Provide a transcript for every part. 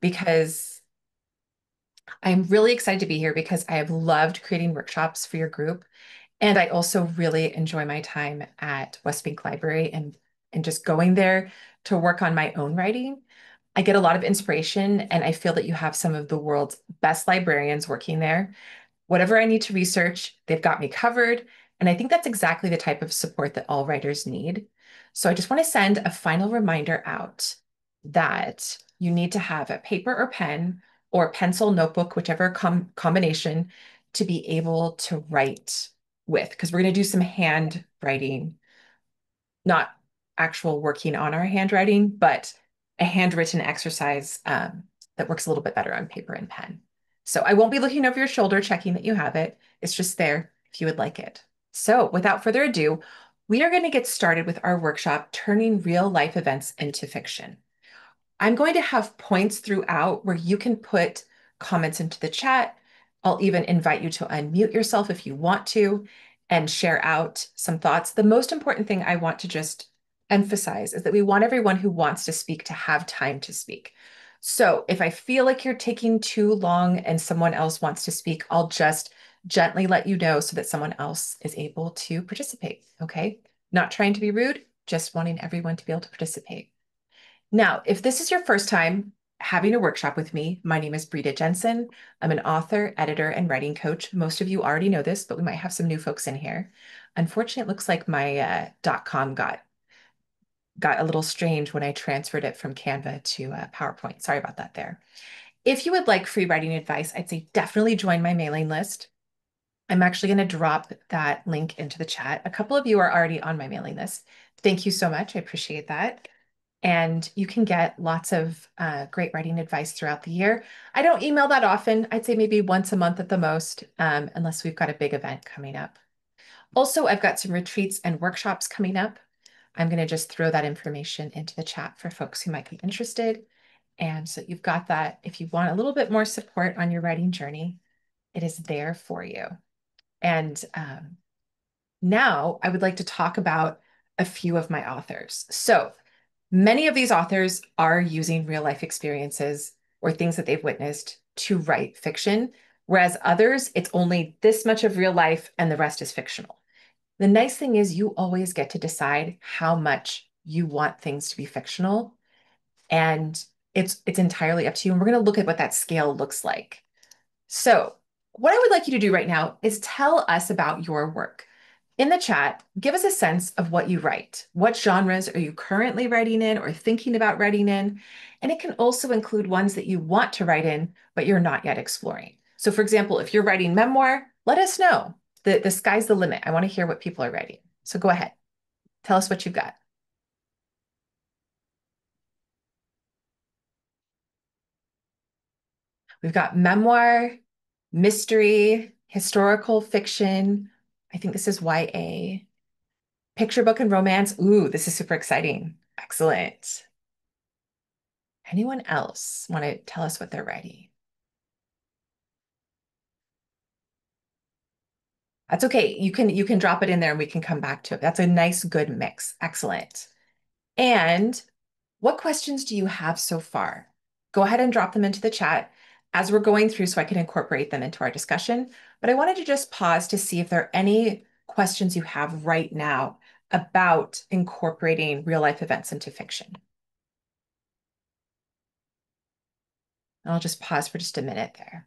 because I'm really excited to be here because I have loved creating workshops for your group. And I also really enjoy my time at West Bank Library and just going there to work on my own writing. I get a lot of inspiration, and I feel that you have some of the world's best librarians working there. Whatever I need to research, they've got me covered. And I think that's exactly the type of support that all writers need. So I just want to send a final reminder out that you need to have a paper or pen or pencil, notebook, whichever combination to be able to write with, because we're going to do some handwriting, not actual working on our handwriting, but a handwritten exercise that works a little bit better on paper and pen. So I won't be looking over your shoulder checking that you have it. It's just there if you would like it. So without further ado, we are going to get started with our workshop, Turning Real Life Events into Fiction. I'm going to have points throughout where you can put comments into the chat. I'll even invite you to unmute yourself if you want to and share out some thoughts. The most important thing I want to just emphasize is that we want everyone who wants to speak to have time to speak. So if I feel like you're taking too long and someone else wants to speak, I'll just gently let you know so that someone else is able to participate. Okay. Not trying to be rude, just wanting everyone to be able to participate. Now, if this is your first time having a workshop with me, my name is Brita Jensen. I'm an author, editor, and writing coach. Most of you already know this, but we might have some new folks in here. Unfortunately, it looks like my .com got a little strange when I transferred it from Canva to PowerPoint. Sorry about that there. If you would like free writing advice, I'd say definitely join my mailing list. I'm actually going to drop that link into the chat. A couple of you are already on my mailing list. Thank you so much. I appreciate that. And you can get lots of great writing advice throughout the year. I don't email that often. I'd say maybe once a month at the most, unless we've got a big event coming up. Also, I've got some retreats and workshops coming up. I'm going to just throw that information into the chat for folks who might be interested. And so you've got that. If you want a little bit more support on your writing journey, it is there for you. And now I would like to talk about a few of my authors. So many of these authors are using real life experiences or things that they've witnessed to write fiction, whereas others, it's only this much of real life and the rest is fictional. The nice thing is you always get to decide how much you want things to be fictional, and it's entirely up to you. And we're going to look at what that scale looks like. So, what I would like you to do right now is tell us about your work. In the chat, give us a sense of what you write. What genres are you currently writing in or thinking about writing in? And it can also include ones that you want to write in, but you're not yet exploring. So, for example, if you're writing memoir, let us know. The sky's the limit. I want to hear what people are writing. So, go ahead. Tell us what you've got. We've got memoir, mystery, historical fiction. I think this is YA. Picture book and romance. Ooh, this is super exciting. Excellent. Anyone else want to tell us what they're writing? That's okay. You can drop it in there and we can come back to it. That's a nice, good mix. Excellent. And what questions do you have so far? Go ahead and drop them into the chat as we're going through so I can incorporate them into our discussion. But I wanted to just pause to see if there are any questions you have right now about incorporating real life events into fiction. I'll just pause for just a minute there.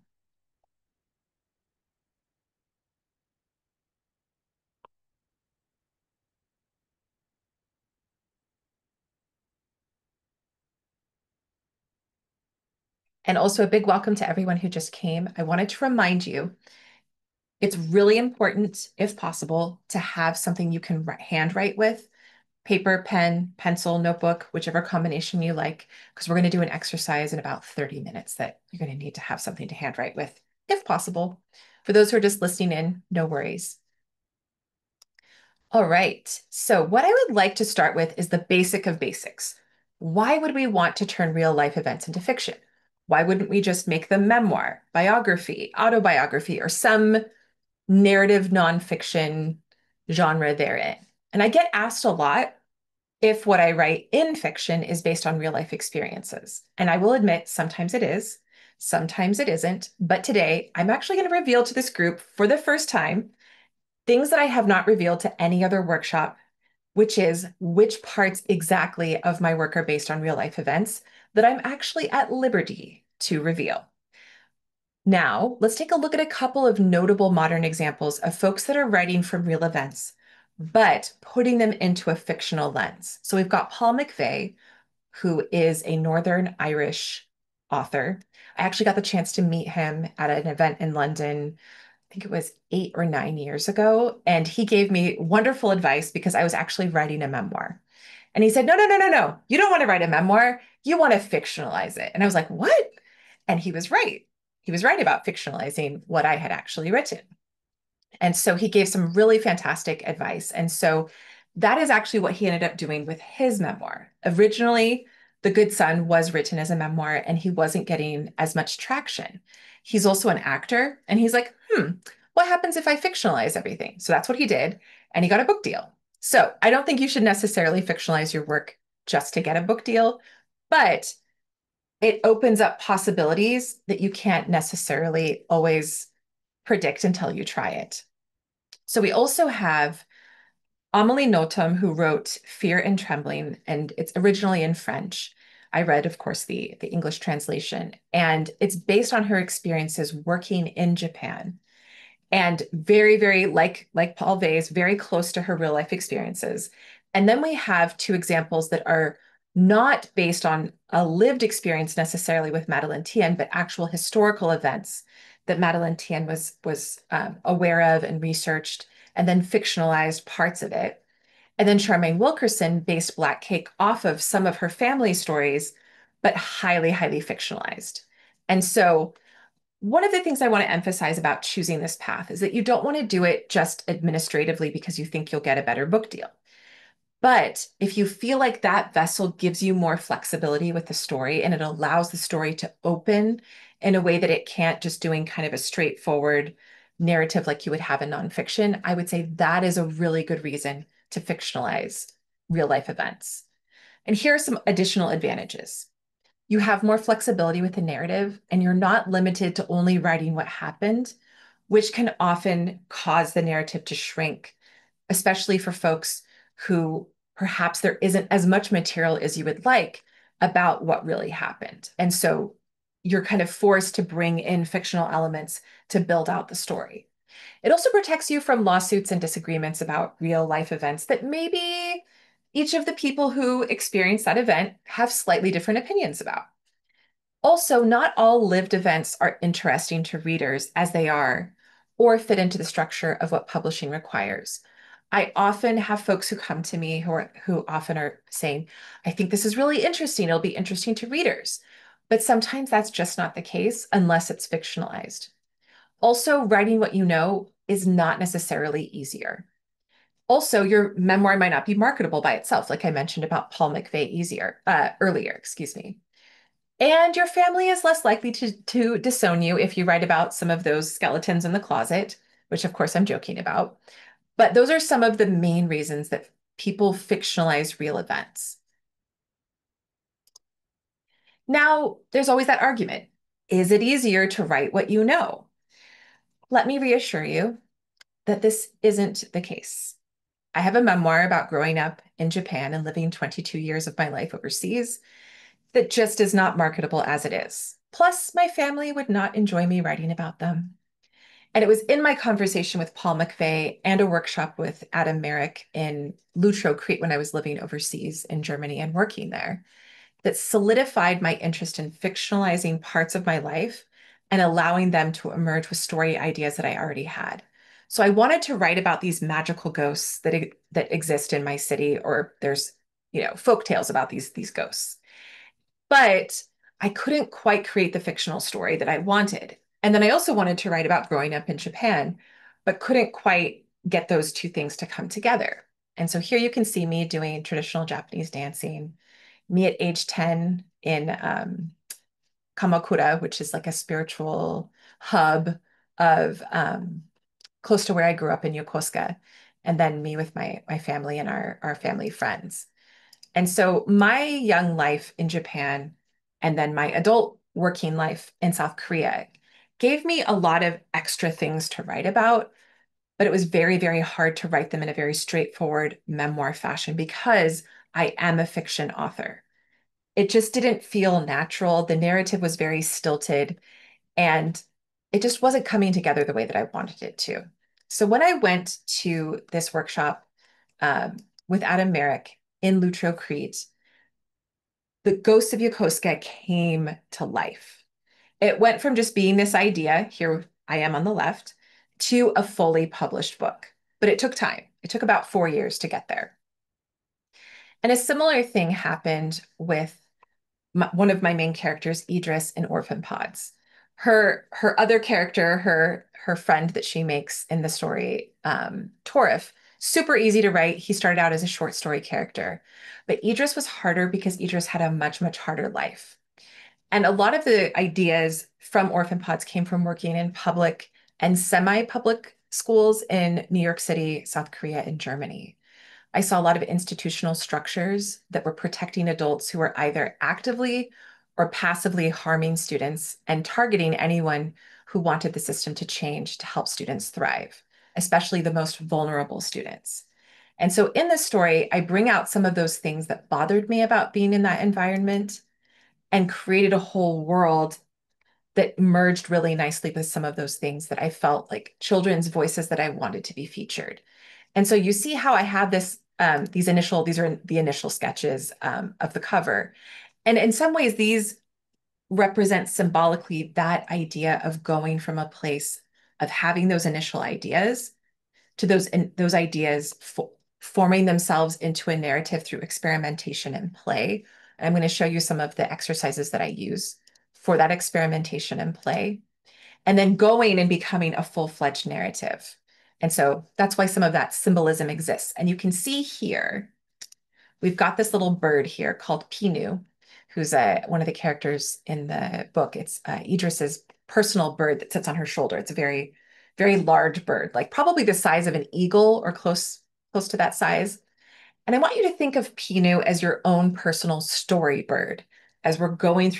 And also a big welcome to everyone who just came. I wanted to remind you, it's really important, if possible, to have something you can handwrite with, paper, pen, pencil, notebook, whichever combination you like, because we're going to do an exercise in about 30 minutes that you're going to need to have something to handwrite with, if possible. For those who are just listening in, no worries. All right. So what I would like to start with is the basic of basics. Why would we want to turn real life events into fiction? Why wouldn't we just make them memoir, biography, autobiography, or some narrative nonfiction genre therein? And I get asked a lot if what I write in fiction is based on real life experiences. And I will admit, sometimes it is, sometimes it isn't. But today, I'm actually going to reveal to this group for the first time things that I have not revealed to any other workshop, which is which parts exactly of my work are based on real life events that I'm actually at liberty to reveal. Now, let's take a look at a couple of notable modern examples of folks that are writing from real events, but putting them into a fictional lens. So we've got Paul McVeigh, who is a Northern Irish author. I actually got the chance to meet him at an event in London. I think it was 8 or 9 years ago. And he gave me wonderful advice because I was actually writing a memoir. And he said, no, no, no, no, no. You don't want to write a memoir. You want to fictionalize it. And I was like, what? And he was right. He was right about fictionalizing what I had actually written. And so he gave some really fantastic advice. And so that is actually what he ended up doing with his memoir. Originally, The Good Son was written as a memoir and he wasn't getting as much traction. He's also an actor and he's like, what happens if I fictionalize everything? So that's what he did. And he got a book deal. So I don't think you should necessarily fictionalize your work just to get a book deal, but it opens up possibilities that you can't necessarily always predict until you try it. So we also have Amélie Nothomb, who wrote Fear and Trembling, and it's originally in French. I read, of course, the English translation, and it's based on her experiences working in Japan and very, very like Paul Vey's, very close to her real life experiences. And then we have two examples that are not based on a lived experience necessarily with Madeleine Thien, but actual historical events that Madeleine Thien was aware of and researched, and then fictionalized parts of it. And then Charmaine Wilkerson based Black Cake off of some of her family stories, but highly, highly fictionalized. And so one of the things I want to emphasize about choosing this path is that you don't want to do it just administratively because you think you'll get a better book deal. But if you feel like that vessel gives you more flexibility with the story and it allows the story to open in a way that it can't, just doing kind of a straightforward narrative like you would have in nonfiction, I would say that is a really good reason to fictionalize real life events. And here are some additional advantages. You have more flexibility with the narrative, and you're not limited to only writing what happened, which can often cause the narrative to shrink, especially for folks who perhaps there isn't as much material as you would like about what really happened. And so you're kind of forced to bring in fictional elements to build out the story. It also protects you from lawsuits and disagreements about real life events that maybe each of the people who experience that event have slightly different opinions about. Also, not all lived events are interesting to readers as they are or fit into the structure of what publishing requires. I often have folks who come to me who often are saying, I think this is really interesting. It'll be interesting to readers. But sometimes that's just not the case unless it's fictionalized. Also, writing what you know is not necessarily easier. Also, your memoir might not be marketable by itself, like I mentioned about Paul McVeigh earlier, excuse me. And your family is less likely to disown you if you write about some of those skeletons in the closet, which of course I'm joking about. But those are some of the main reasons that people fictionalize real events. Now, there's always that argument. Is it easier to write what you know? Let me reassure you that this isn't the case. I have a memoir about growing up in Japan and living 22 years of my life overseas that just is not marketable as it is. Plus, my family would not enjoy me writing about them. And it was in my conversation with Paul McVeigh and a workshop with Adam Merrick in Lutro, Crete, when I was living overseas in Germany and working there, that solidified my interest in fictionalizing parts of my life and allowing them to emerge with story ideas that I already had. So I wanted to write about these magical ghosts that exist in my city, or there's, folk tales about these ghosts. But I couldn't quite create the fictional story that I wanted. And then I also wanted to write about growing up in Japan, but couldn't quite get those two things to come together. And so here you can see me doing traditional Japanese dancing, me at age 10 in Kamakura, which is like a spiritual hub of close to where I grew up in Yokosuka, and then me with my family and our family friends. And so my young life in Japan and then my adult working life in South Korea gave me a lot of extra things to write about, but it was very, very hard to write them in a very straightforward memoir fashion because I am a fiction author. It just didn't feel natural. The narrative was very stilted and it just wasn't coming together the way that I wanted it to. So when I went to this workshop um, with Adam Merrick in Lutro, Crete, the Ghost of Yokosuka came to life. It went from just being this idea, here I am on the left, to a fully published book. But it took time. It took about 4 years to get there. And a similar thing happened with one of my main characters, Idris, in Orphan Pods. Her other character, her friend that she makes in the story, Torif, super easy to write. He started out as a short story character, but Idris was harder because Idris had a much, much harder life. And a lot of the ideas from Orphan Pods came from working in public and semi-public schools in New York City, South Korea, and Germany. I saw a lot of institutional structures that were protecting adults who were either actively or passively harming students and targeting anyone who wanted the system to change to help students thrive, especially the most vulnerable students. And so in this story, I bring out some of those things that bothered me about being in that environment and created a whole world that merged really nicely with some of those things that I felt like children's voices that I wanted to be featured. And so you see how I have these are the initial sketches of the cover. And in some ways, these represent symbolically that idea of going from a place of having those initial ideas to those ideas forming themselves into a narrative through experimentation and play. And I'm going to show you some of the exercises that I use for that experimentation and play, and then going and becoming a full-fledged narrative. And so that's why some of that symbolism exists. And you can see here, we've got this little bird here called Pinu, who's one of the characters in the book. It's Idris's personal bird that sits on her shoulder. It's a very, very large bird, like probably the size of an eagle or close to that size. And I want you to think of Pinu as your own personal story bird as we're going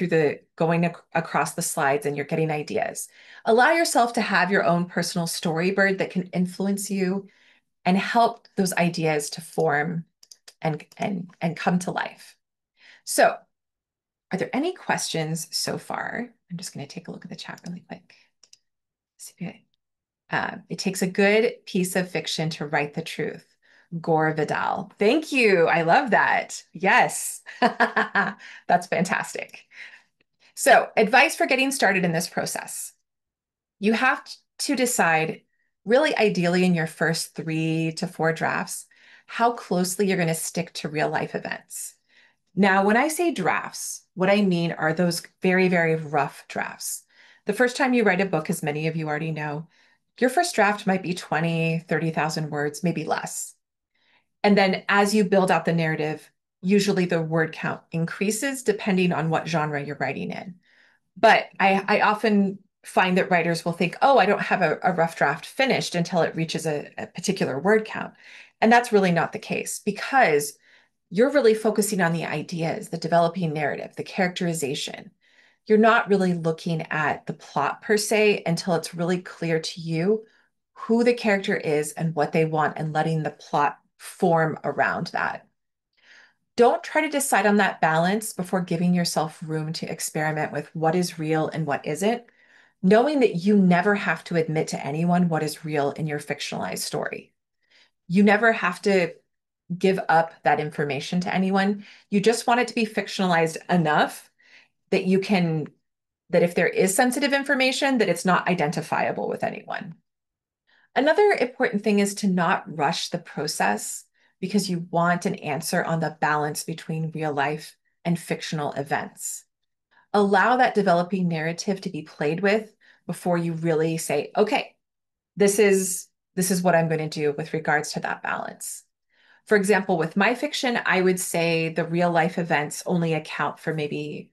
across the slides and you're getting ideas. Allow yourself to have your own personal story bird that can influence you and help those ideas to form and come to life. So, are there any questions so far? I'm just going to take a look at the chat really quick. It takes a good piece of fiction to write the truth. Gore Vidal. Thank you. I love that. Yes. That's fantastic. So, advice for getting started in this process. You have to decide, really ideally in your first 3 to 4 drafts, how closely you're going to stick to real life events. Now, when I say drafts, what I mean are those very, very rough drafts. The first time you write a book, as many of you already know, your first draft might be 20, 30,000 words, maybe less. And then as you build out the narrative, usually the word count increases depending on what genre you're writing in. But I often find that writers will think, oh, I don't have a rough draft finished until it reaches a particular word count. And that's really not the case because you're really focusing on the ideas, the developing narrative, the characterization. You're not really looking at the plot per se until it's really clear to you who the character is and what they want and letting the plot form around that. Don't try to decide on that balance before giving yourself room to experiment with what is real and what isn't, knowing that you never have to admit to anyone what is real in your fictionalized story. You never have to give up that information to anyone. You just want it to be fictionalized enough that that if there is sensitive information, that it's not identifiable with anyone. Another important thing is to not rush the process because you want an answer on the balance between real life and fictional events. Allow that developing narrative to be played with before you really say, okay, this is what I'm going to do with regards to that balance. For example, with my fiction, I would say the real life events only account for maybe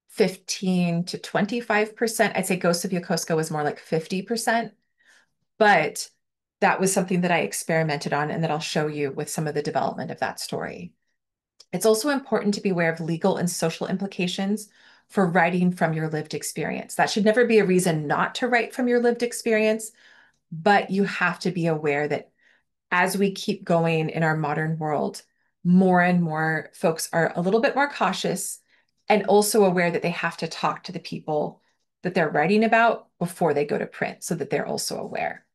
15 to 25%. I'd say Ghost of Yokosuka was more like 50%, but that was something that I experimented on and that I'll show you with some of the development of that story. It's also important to be aware of legal and social implications for writing from your lived experience. That should never be a reason not to write from your lived experience, but you have to be aware that as we keep going in our modern world, more and more folks are a little bit more cautious and also aware that they have to talk to the people that they're writing about before they go to print so that they're also aware.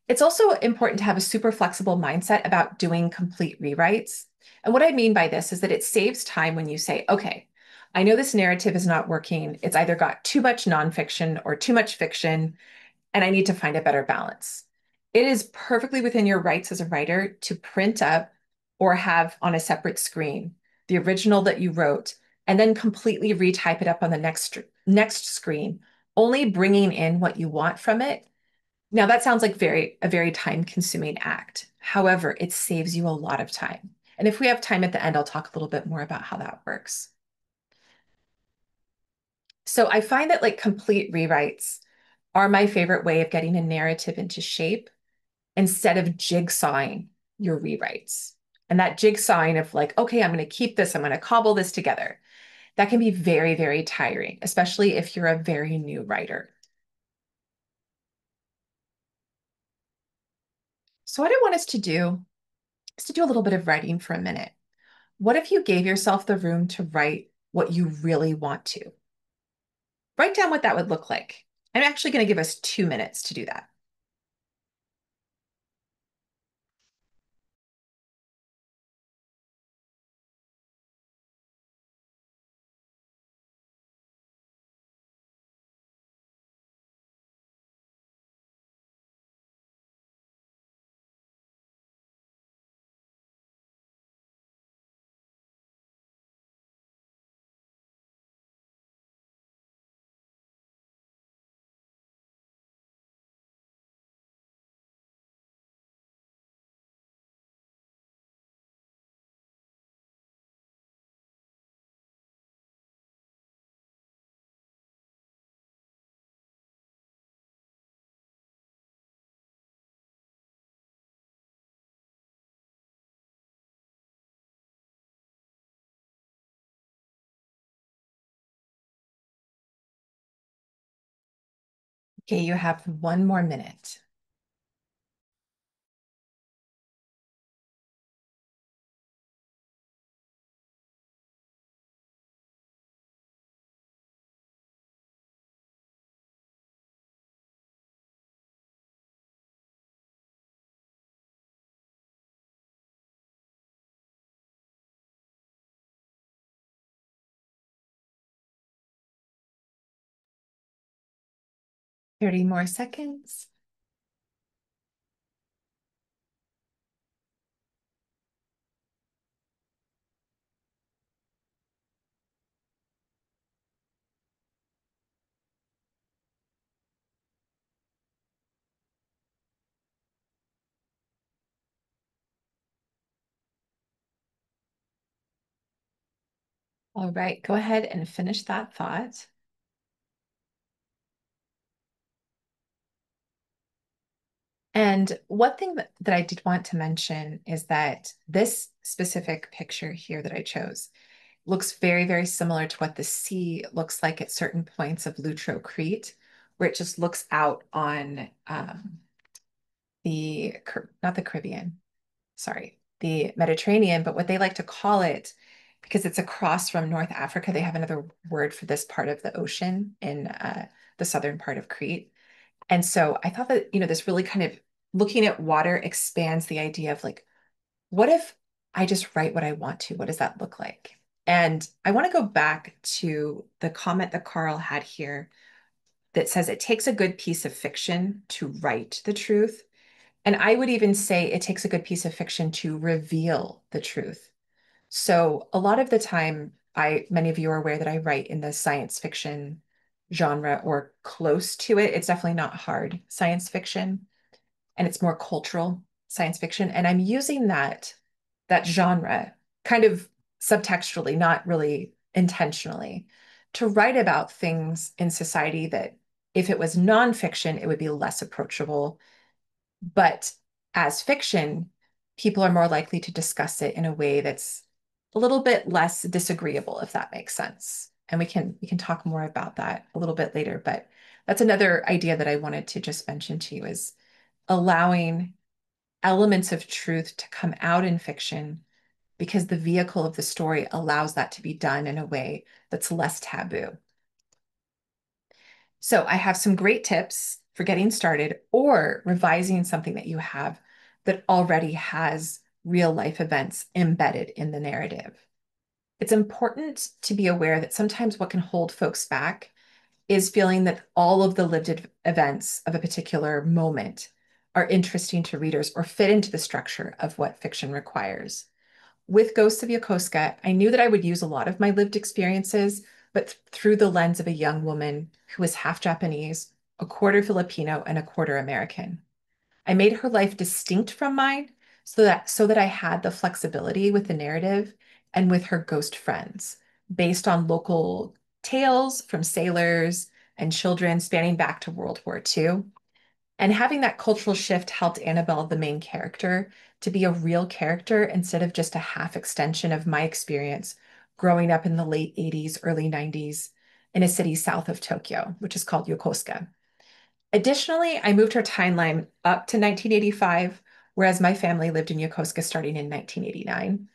It's also important to have a super flexible mindset about doing complete rewrites. And what I mean by this is that it saves time when you say, okay, I know this narrative is not working. It's either got too much nonfiction or too much fiction, and I need to find a better balance. It is perfectly within your rights as a writer to print up or have on a separate screen the original that you wrote and then completely retype it up on the next screen, only bringing in what you want from it. Now that sounds like a very time-consuming act. However, it saves you a lot of time. And if we have time at the end, I'll talk a little bit more about how that works. So I find that like complete rewrites are my favorite way of getting a narrative into shape instead of jigsawing your rewrites. And that jigsawing of like, okay, I'm going to keep this, I'm going to cobble this together. That can be very, very tiring, especially if you're a very new writer. So what I want us to do is to do a little bit of writing for a minute. What if you gave yourself the room to write what you really want to? Write down what that would look like. I'm actually going to give us 2 minutes to do that. Okay, you have 1 more minute. Thirty more seconds. All right, go ahead and finish that thought. And one thing that I did want to mention is that this specific picture here that I chose looks very, very similar to what the sea looks like at certain points of Lutro, Crete, where it just looks out on not the Caribbean, sorry, the Mediterranean, but what they like to call it, because it's across from North Africa, they have another word for this part of the ocean in the southern part of Crete. And so I thought that, this really kind of looking at water expands the idea of like, what if I just write what I want to? What does that look like? And I want to go back to the comment that Carl had here that says it takes a good piece of fiction to write the truth. And I would even say it takes a good piece of fiction to reveal the truth. So a lot of the time, many of you are aware that I write in the science fiction genre or close to it. It's definitely not hard science fiction, and it's more cultural science fiction. And I'm using that genre kind of subtextually, not really intentionally, to write about things in society that if it was nonfiction, it would be less approachable. But as fiction, people are more likely to discuss it in a way that's a little bit less disagreeable, if that makes sense. And we can talk more about that a little bit later, but that's another idea that I wanted to just mention to you is allowing elements of truth to come out in fiction because the vehicle of the story allows that to be done in a way that's less taboo. So I have some great tips for getting started or revising something that you have that already has real life events embedded in the narrative. It's important to be aware that sometimes what can hold folks back is feeling that all of the lived events of a particular moment are interesting to readers or fit into the structure of what fiction requires. With Ghosts of Yokosuka, I knew that I would use a lot of my lived experiences, but through the lens of a young woman who was half Japanese, a quarter Filipino, and a quarter American. I made her life distinct from mine so that I had the flexibility with the narrative and with her ghost friends, based on local tales from sailors and children spanning back to World War II. And having that cultural shift helped Annabelle, the main character, to be a real character instead of just a half extension of my experience growing up in the late 80s, early 90s in a city south of Tokyo, which is called Yokosuka. Additionally, I moved her timeline up to 1985, whereas my family lived in Yokosuka starting in 1989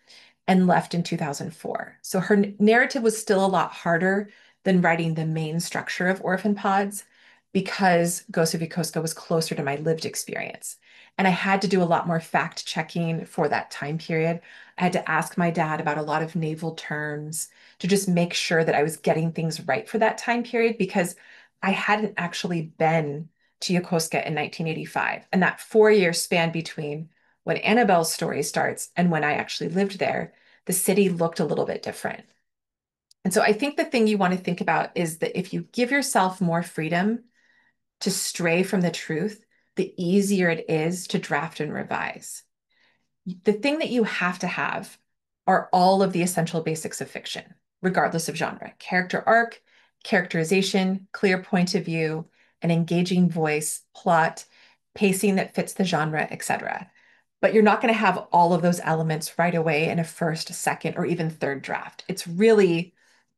and left in 2004. So her narrative was still a lot harder than writing the main structure of Orphan Pods because Ghost of Yokosuka was closer to my lived experience. And I had to do a lot more fact checking for that time period. I had to ask my dad about a lot of naval terms to just make sure that I was getting things right for that time period because I hadn't actually been to Yokosuka in 1985. And that 4 year span between when Annabelle's story starts and when I actually lived there, the city looked a little bit different. And so I think the thing you want to think about is that if you give yourself more freedom to stray from the truth, the easier it is to draft and revise. The thing that you have to have are all of the essential basics of fiction, regardless of genre: character arc, characterization, clear point of view, an engaging voice, plot, pacing that fits the genre, etc. But you're not going to have all of those elements right away in a first, second, or even third draft. It's really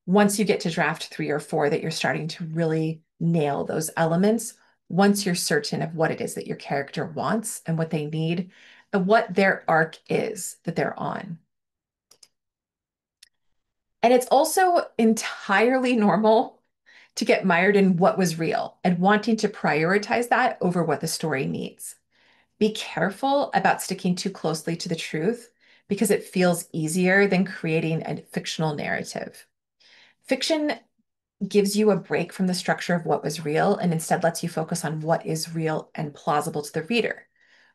once you get to draft 3 or 4 that you're starting to really nail those elements once you're certain of what it is that your character wants and what they need and what their arc is that they're on. And it's also entirely normal to get mired in what was real and wanting to prioritize that over what the story needs. Be careful about sticking too closely to the truth because it feels easier than creating a fictional narrative. Fiction gives you a break from the structure of what was real and instead lets you focus on what is real and plausible to the reader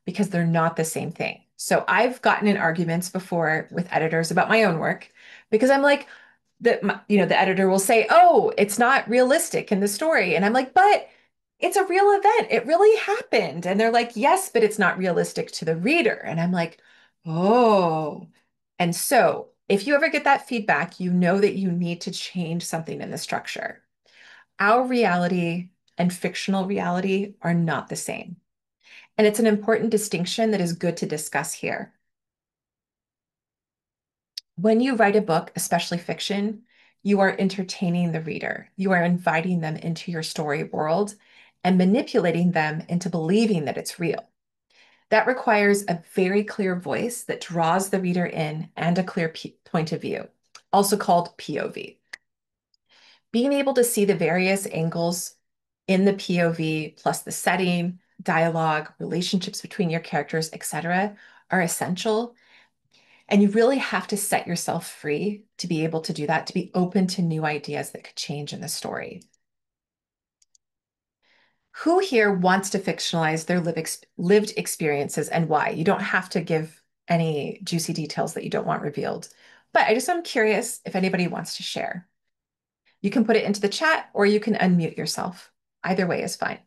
because they're not the same thing. So I've gotten in arguments before with editors about my own work because I'm like, the editor will say, "Oh, it's not realistic in the story." And I'm like, "But it's a real event. It really happened." And they're like, "Yes, but it's not realistic to the reader." And I'm like, "Oh." And so, if you ever get that feedback, you know that you need to change something in the structure. Our reality and fictional reality are not the same. And it's an important distinction that is good to discuss here. When you write a book, especially fiction, you are entertaining the reader. You are inviting them into your story world and manipulating them into believing that it's real. That requires a very clear voice that draws the reader in and a clear point of view, also called POV. Being able to see the various angles in the POV, plus the setting, dialogue, relationships between your characters, etc., are essential. And you really have to set yourself free to be able to do that, to be open to new ideas that could change in the story. Who here wants to fictionalize their lived experiences and why? You don't have to give any juicy details that you don't want revealed. But I'm curious if anybody wants to share. You can put it into the chat or you can unmute yourself. Either way is fine.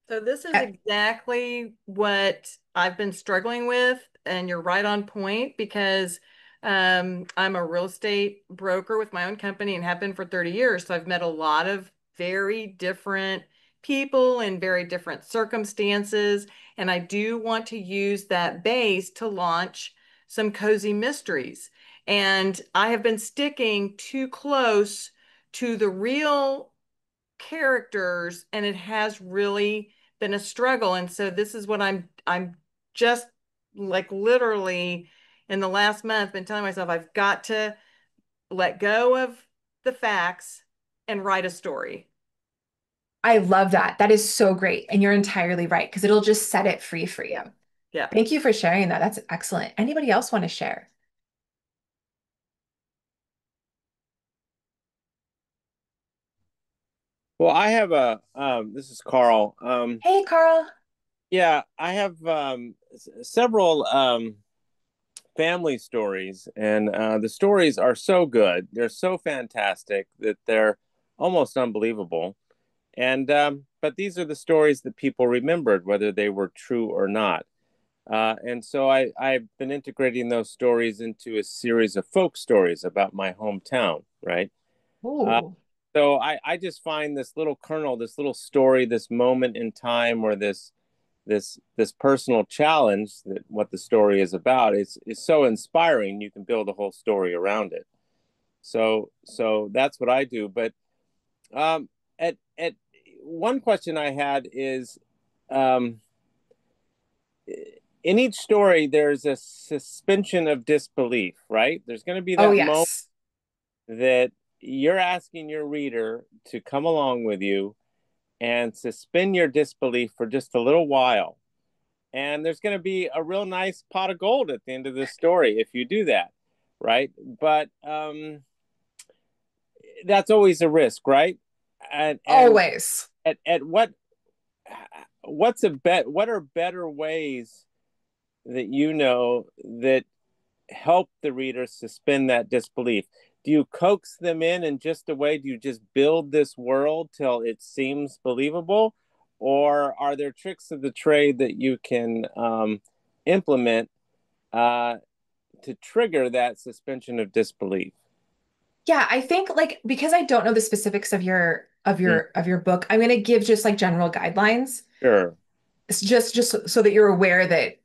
So this is exactly what I've been struggling with, and you're right on point because I'm a real estate broker with my own company and have been for 30 years. So I've met a lot of very different people in very different circumstances, and I do want to use that base to launch some cozy mysteries. And I have been sticking too close to the real characters, and it has really been a struggle. And so this is what I'm just like literally in the last month been telling myself I've got to let go of the facts and write a story. I love that. That is so great. And you're entirely right, because it'll just set it free for Yeah. you. Yeah. Thank you for sharing that. That's excellent. Anybody else want to share? Well, I have this is Carl. Hey, Carl. Yeah, I have several family stories, and the stories are so good. They're so fantastic that they're almost unbelievable. And but these are the stories that people remembered, whether they were true or not. And so I've been integrating those stories into a series of folk stories about my hometown, right? Uh, Ooh. so I just find this little kernel, this little story, this moment in time, or this personal challenge that what the story is about is so inspiring. You can build a whole story around it. So that's what I do. But at one question I had is, um, in each story there's a suspension of disbelief, right? There's going to be Oh, that moment yes. that you're asking your reader to come along with you and suspend your disbelief for just a little while. And there's going to be a real nice pot of gold at the end of the story if you do that, right? But that's always a risk, right? And Always. at what are better ways that that help the reader suspend that disbelief? Do you coax them in just a way? Do you just build this world till it seems believable? Or are there tricks of the trade that you can implement uh, to trigger that suspension of disbelief? Yeah, I think like because I don't know the specifics of your Mm, of your book, I'm going to give just like general guidelines. sure. It's just so that you're aware that,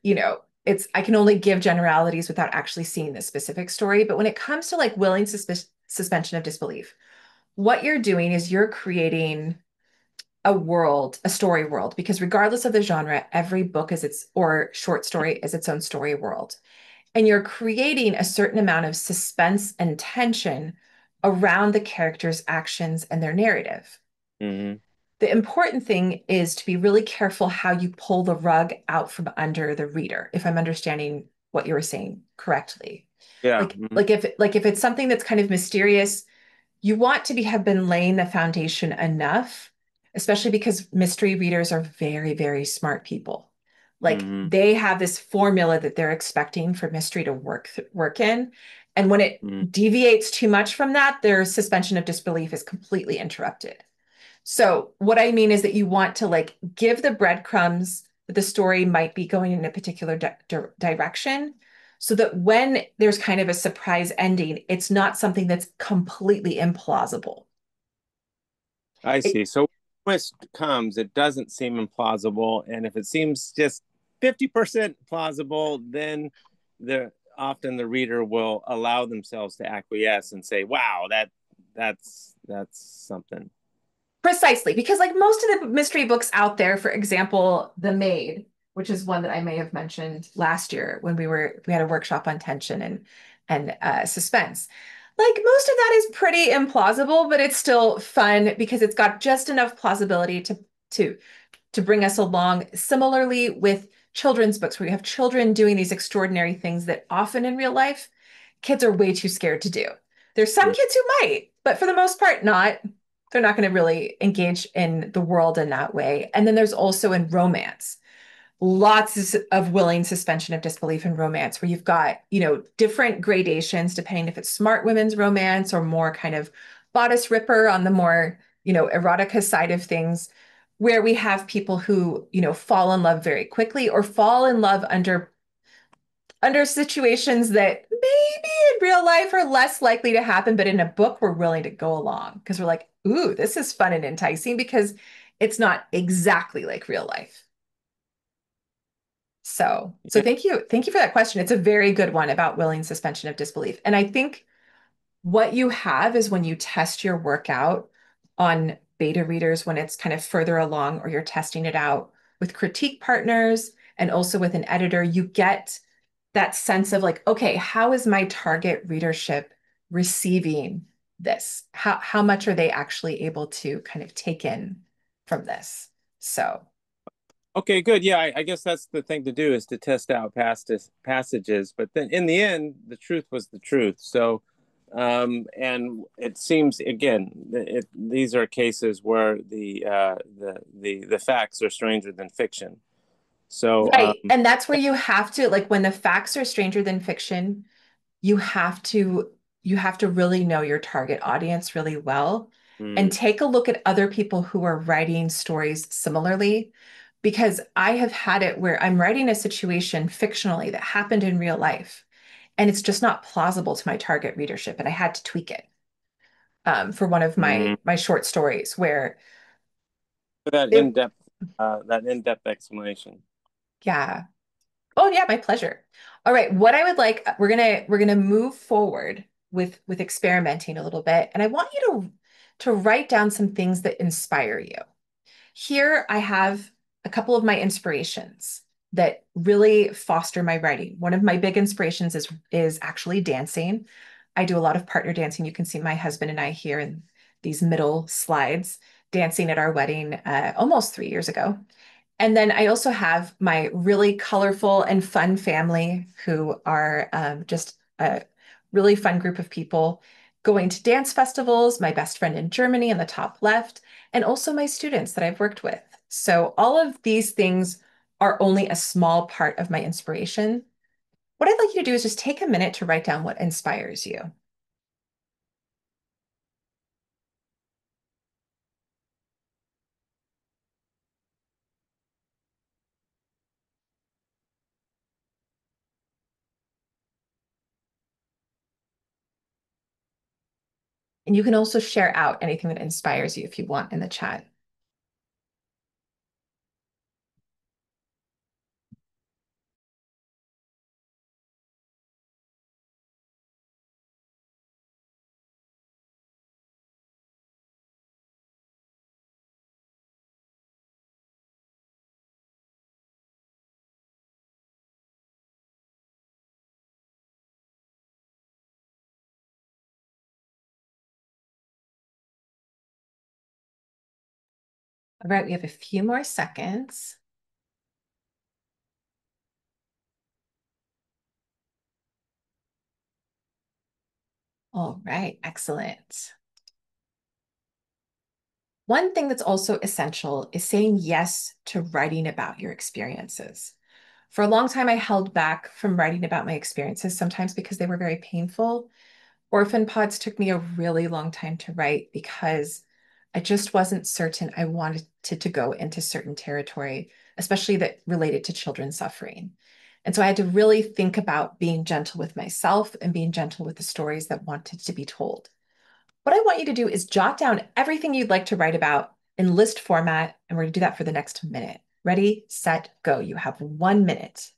it's I can only give generalities without actually seeing the specific story. But when it comes to like willing suspension of disbelief, what you're doing is you're creating a world, a story world, because regardless of the genre, every book is its or short story is its own story world. And you're creating a certain amount of suspense and tension around the characters' actions and their narrative. Hmm. The important thing is to be really careful how you pull the rug out from under the reader, if I'm understanding what you were saying correctly. Yeah. Like if it's something that's kind of mysterious, you want to be have been laying the foundation enough, especially because mystery readers are very, very smart people. Like Hmm. they have this formula that they're expecting for mystery to work in. And when it Hmm. deviates too much from that, their suspension of disbelief is completely interrupted. So what I mean is that you want to like give the breadcrumbs that the story might be going in a particular direction so that when there's kind of a surprise ending, it's not something that's completely implausible. I It, see. So when twist comes, it doesn't seem implausible, and if it seems just 50% plausible, then the often the reader will allow themselves to acquiesce and say, "Wow, that's something." Precisely, because like most of the mystery books out there, for example, The Maid, which is one that I may have mentioned last year when we had a workshop on tension and suspense. Like most of that is pretty implausible, but it's still fun because it's got just enough plausibility to to bring us along. Similarly with children's books, where you have children doing these extraordinary things that often in real life kids are way too scared to do. There's some Mm. kids who might, but for the most part, not. They're not going to really engage in the world in that way. And then there's also in romance, lots of willing suspension of disbelief in romance, where you've got, different gradations depending if it's smart women's romance or more kind of bodice ripper on the more, erotica side of things, where we have people who, fall in love very quickly or fall in love under situations that maybe in real life are less likely to happen, but in a book, we're willing to go along because we're like, ooh, this is fun and enticing because it's not exactly like real life. So thank you for that question. It's a very good one about willing suspension of disbelief. And I think what you have is when you test your work out on beta readers when it's kind of further along, or you're testing it out with critique partners and also with an editor, you get that sense of like, okay, how is my target readership receiving this? How much are they actually able to kind of take in from this? So Okay, good. Yeah, I guess that's the thing to do, is to test out past passages. But then in the end, the truth was the truth. So, and it seems again, these are cases where the facts are stranger than fiction. So, right. And that's where you have to, like, when the facts are stranger than fiction, you have to you have to really know your target audience really well and mm, take a look at other people who are writing stories similarly, because I have had it where I'm writing a situation fictionally that happened in real life and it's just not plausible to my target readership, and I had to tweak it for one of mm, my short stories where that it, in-depth explanation. yeah. Oh yeah, my pleasure. All right, what I would like, we're gonna move forward with experimenting a little bit, and I want you to write down some things that inspire you. Here I have a couple of my inspirations that really foster my writing. One of my big inspirations is actually dancing. I do a lot of partner dancing. You can see my husband and I here in these middle slides dancing at our wedding almost 3 years ago. And then I also have my really colorful and fun family who are just a really fun group of people going to dance festivals, my best friend in Germany in the top left, and also my students that I've worked with. So all of these things are only a small part of my inspiration. What I'd like you to do is just take a minute to write down what inspires you. And you can also share out anything that inspires you if you want in the chat. All right, we have a few more seconds. All right, excellent. One thing that's also essential is saying yes to writing about your experiences. For a long time, I held back from writing about my experiences, sometimes because they were very painful. Orphan Pods took me a really long time to write because I just wasn't certain I wanted to go into certain territory, especially that related to children suffering. And so I had to really think about being gentle with myself and being gentle with the stories that wanted to be told. What I want you to do is jot down everything you'd like to write about in list format, and we're going to do that for the next minute. Ready, set, go. You have 1 minute.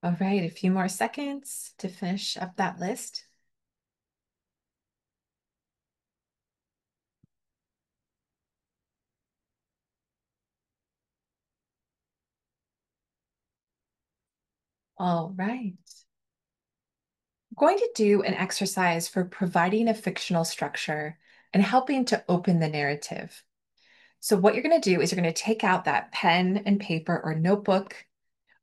All right, a few more seconds to finish up that list. All right. I'm going to do an exercise for providing a fictional structure and helping to open the narrative. So what you're going to do is you're going to take out that pen and paper or notebook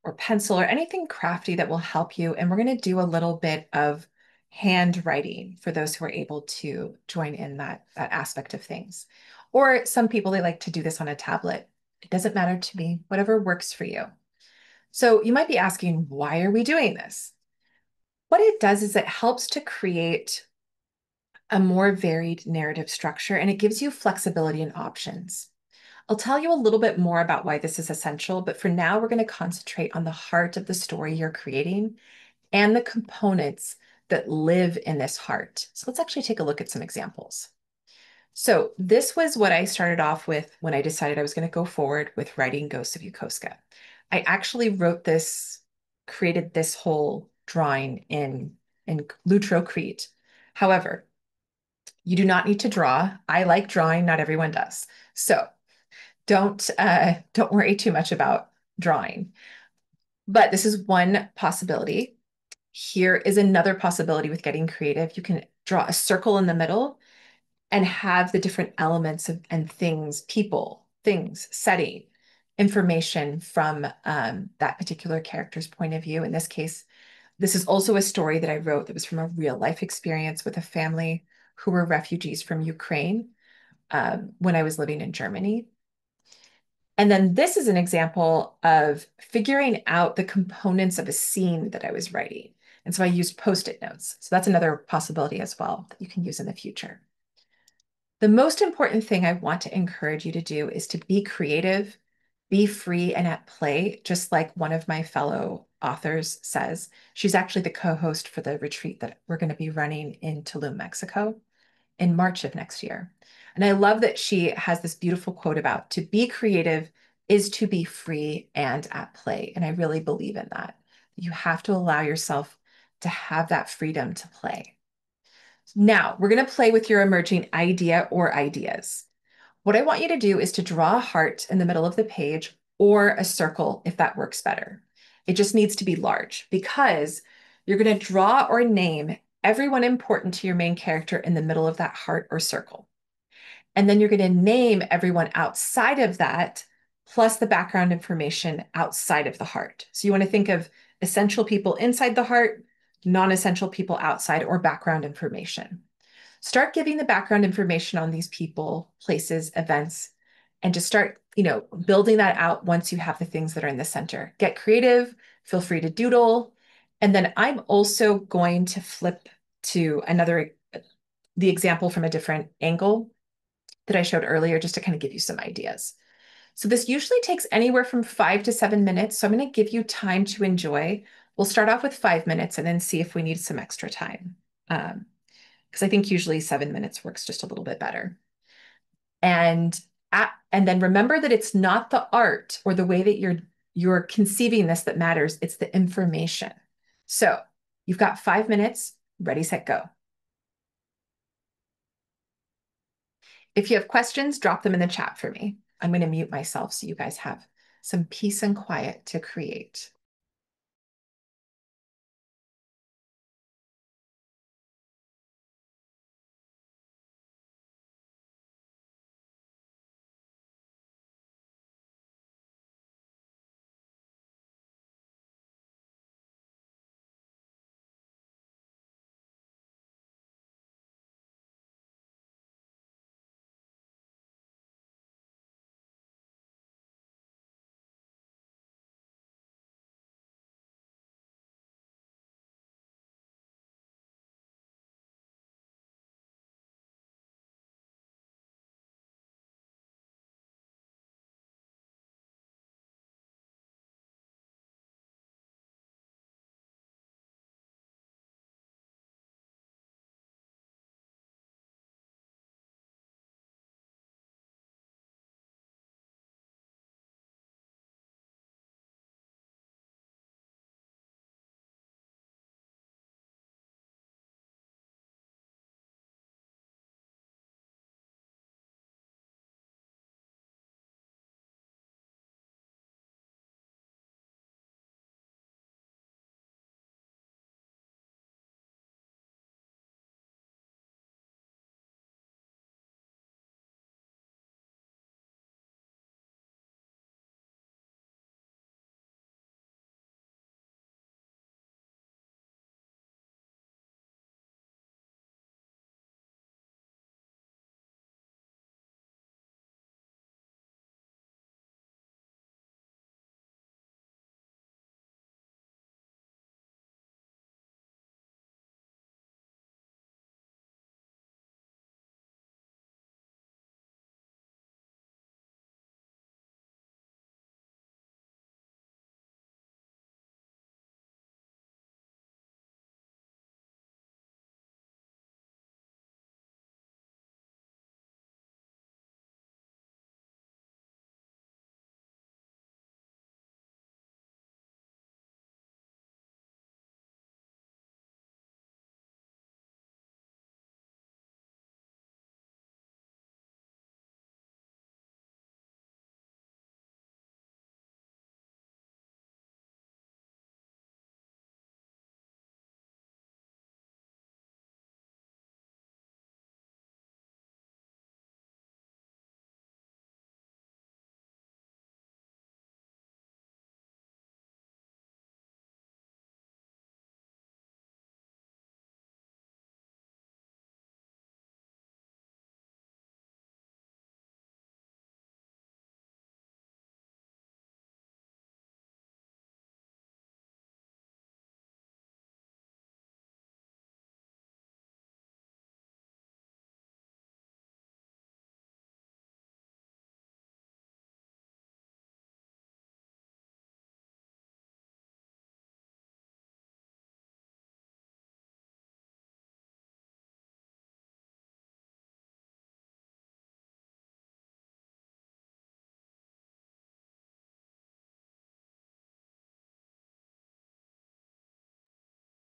or pencil or anything crafty that will help you. And we're going to do a little bit of handwriting for those who are able to join in that aspect of things. Or some people, they like to do this on a tablet. It doesn't matter to me, whatever works for you. So you might be asking, why are we doing this? What it does is it helps to create a more varied narrative structure, and it gives you flexibility and options. I'll tell you a little bit more about why this is essential, but for now, we're going to concentrate on the heart of the story you're creating and the components that live in this heart. So let's actually take a look at some examples. So this was what I started off with when I decided I was going to go forward with writing Ghosts of Yokosuka. I actually wrote this, created this whole drawing in Lutro Crete. However, you do not need to draw. I like drawing, not everyone does. So don't worry too much about drawing. But this is one possibility. Here is another possibility with getting creative. You can draw a circle in the middle and have the different elements and things, people, things, setting, information from that particular character's point of view. In this case, this is also a story that I wrote that was from a real life experience with a family who were refugees from Ukraine when I was living in Germany. And then this is an example of figuring out the components of a scene that I was writing. And so I used Post-it notes. So that's another possibility as well that you can use in the future. The most important thing I want to encourage you to do is to be creative, be free and at play, just like one of my fellow authors says. She's actually the co-host for the retreat that we're going to be running in Tulum, Mexico in March of next year. And I love that she has this beautiful quote about to be creative is to be free and at play. And I really believe in that. You have to allow yourself to have that freedom to play. Now, we're going to play with your emerging idea or ideas. What I want you to do is to draw a heart in the middle of the page or a circle if that works better. It just needs to be large because you're going to draw or name everyone important to your main character in the middle of that heart or circle. And then you're going to name everyone outside of that, plus the background information outside of the heart. So you want to think of essential people inside the heart, non-essential people outside, or background information. Start giving the background information on these people, places, events, and just start, building that out once you have the things that are in the center. Get creative, feel free to doodle. And then I'm also going to flip to the example from a different angle that I showed earlier, just to kind of give you some ideas. So this usually takes anywhere from 5 to 7 minutes. So I'm going to give you time to enjoy. We'll start off with 5 minutes and then see if we need some extra time. Because I think usually 7 minutes works just a little bit better. And then remember that it's not the art or the way that you're conceiving this that matters. It's the information. So you've got 5 minutes, ready, set, go. If you have questions, drop them in the chat for me. I'm going to mute myself so you guys have some peace and quiet to create.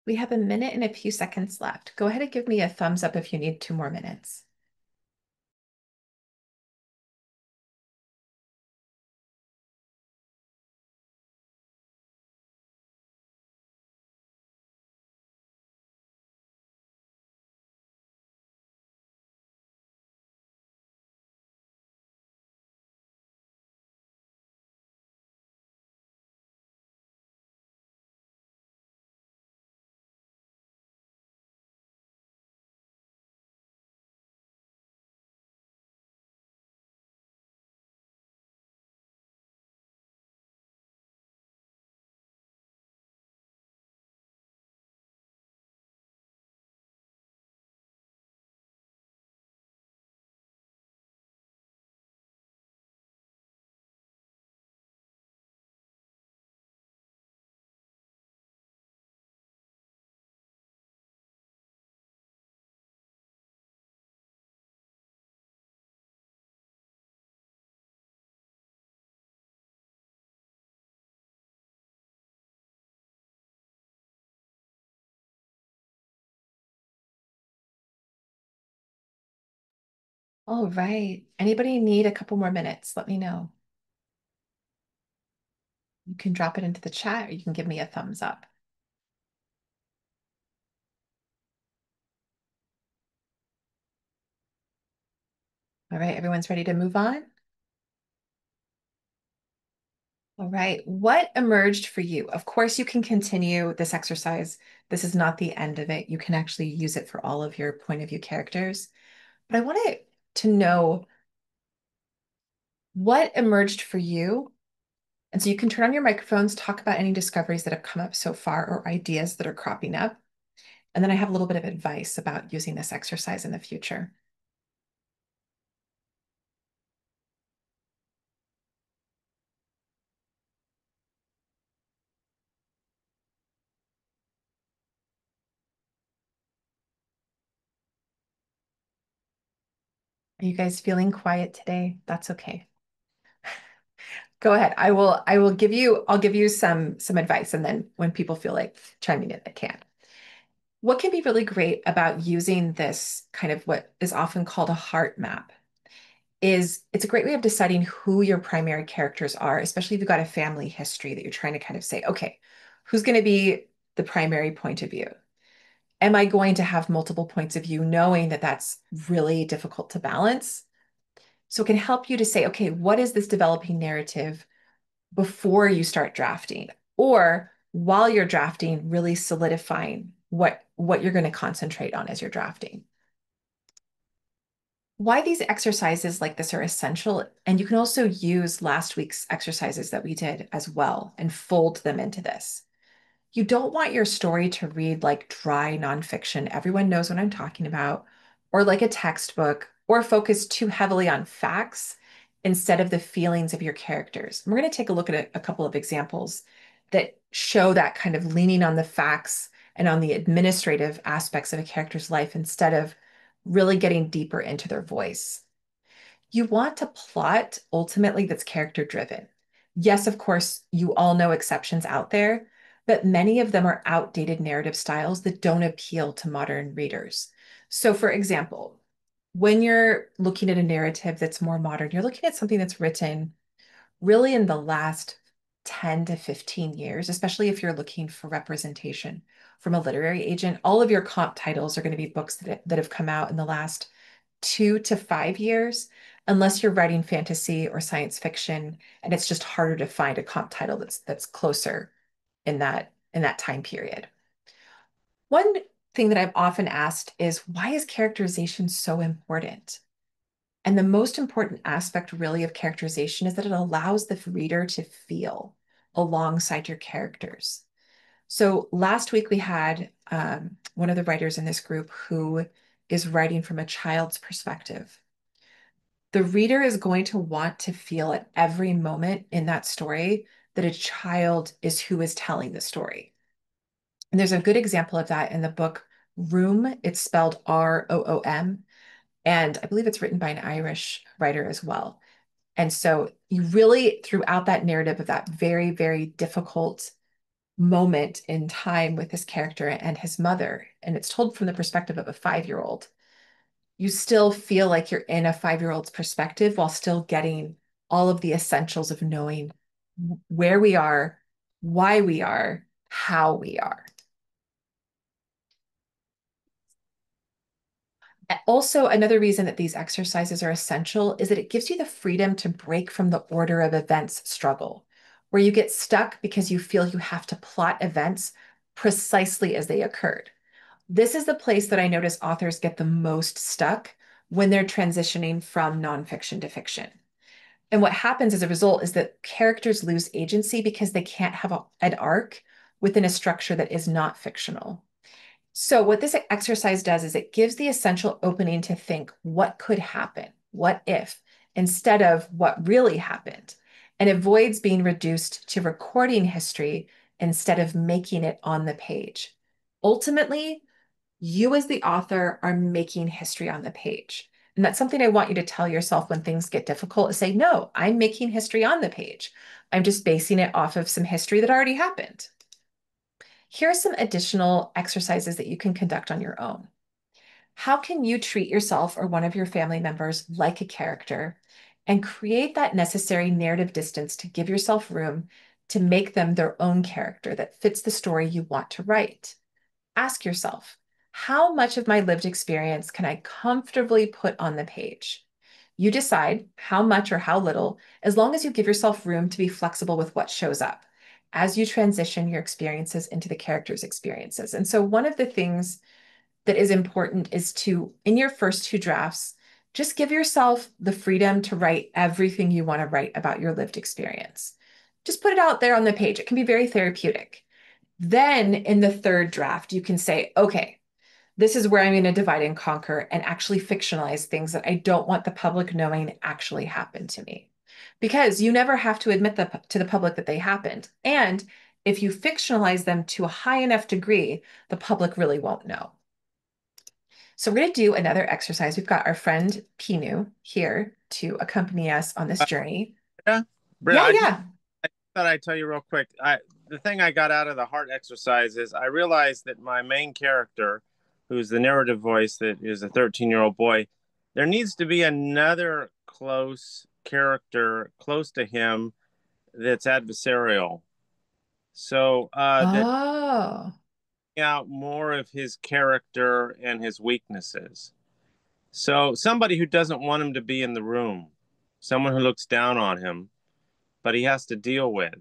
We have a minute and a few seconds left. Go ahead and give me a thumbs up if you need 2 more minutes. All right. Anybody need a couple more minutes? Let me know. You can drop it into the chat or you can give me a thumbs up. All right, everyone's ready to move on? All right, what emerged for you? Of course, you can continue this exercise. This is not the end of it. You can actually use it for all of your point of view characters. But I wanted to know what emerged for you. And so you can turn on your microphones, talk about any discoveries that have come up so far or ideas that are cropping up. And then I have a little bit of advice about using this exercise in the future. Are you guys feeling quiet today? That's okay. Go ahead. I'll give you some advice, and then when people feel like chiming in, they can. What can be really great about using this kind of what is often called a heart map is it's a great way of deciding who your primary characters are, especially if you've got a family history that you're trying to kind of say, okay, who's going to be the primary point of view? Am I going to have multiple points of view, knowing that that's really difficult to balance? So it can help you to say, okay, what is this developing narrative before you start drafting? Or while you're drafting, really solidifying what you're going to concentrate on as you're drafting. Why these exercises like this are essential, and you can also use last week's exercises that we did as well and fold them into this. You don't want your story to read like dry nonfiction. Everyone knows what I'm talking about, or like a textbook, or focus too heavily on facts instead of the feelings of your characters. And we're going to take a look at a couple of examples that show that kind of leaning on the facts and on the administrative aspects of a character's life instead of really getting deeper into their voice. You want a plot ultimately that's character driven. Yes, of course, you all know exceptions out there, but many of them are outdated narrative styles that don't appeal to modern readers. So, for example, when you're looking at a narrative that's more modern, you're looking at something that's written really in the last 10 to 15 years, especially if you're looking for representation from a literary agent. All of your comp titles are going to be books that have come out in the last 2 to 5 years, unless you're writing fantasy or science fiction, and it's just harder to find a comp title that's closer in that time period. One thing that I've often asked is why is characterization so important? And the most important aspect really of characterization is that it allows the reader to feel alongside your characters. So last week we had one of the writers in this group who is writing from a child's perspective. The reader is going to want to feel at every moment in that story that a child is who is telling the story. And there's a good example of that in the book Room. It's spelled Room. And I believe it's written by an Irish writer as well. And so you really, throughout that narrative of that very, very difficult moment in time with his character and his mother, and it's told from the perspective of a 5-year-old, you still feel like you're in a 5-year-old's perspective while still getting all of the essentials of knowing where we are, why we are, how we are. Also, another reason that these exercises are essential is that it gives you the freedom to break from the order of events struggle, where you get stuck because you feel you have to plot events precisely as they occurred. This is the place that I notice authors get the most stuck when they're transitioning from nonfiction to fiction. And what happens as a result is that characters lose agency because they can't have an arc within a structure that is not fictional. So, what this exercise does is it gives the essential opening to think what could happen, what if, instead of what really happened, and avoids being reduced to recording history instead of making it on the page. Ultimately, you as the author are making history on the page. And that's something I want you to tell yourself when things get difficult is say, no, I'm making history on the page. I'm just basing it off of some history that already happened. Here are some additional exercises that you can conduct on your own. How can you treat yourself or one of your family members like a character and create that necessary narrative distance to give yourself room to make them their own character that fits the story you want to write? Ask yourself, how much of my lived experience can I comfortably put on the page? You decide how much or how little, as long as you give yourself room to be flexible with what shows up as you transition your experiences into the character's experiences. And so, one of the things that is important is to, in your first 2 drafts, just give yourself the freedom to write everything you want to write about your lived experience. Just put it out there on the page. It can be very therapeutic. Then in the 3rd draft, you can say, okay, this is where I'm going to divide and conquer and actually fictionalize things that I don't want the public knowing actually happened to me. Because you never have to admit to the public that they happened. And if you fictionalize them to a high enough degree, the public really won't know. So we're going to do another exercise. We've got our friend Pinu here to accompany us on this journey. Yeah, Britta, Yeah, yeah. I thought I'd tell you real quick. The thing I got out of the heart exercise is I realized that my main character, who's the narrative voice that is a 13-year-old boy, there needs to be another close character close to him that's adversarial. So that Oh, out more of his character and his weaknesses. So somebody who doesn't want him to be in the room, someone who looks down on him, but he has to deal with.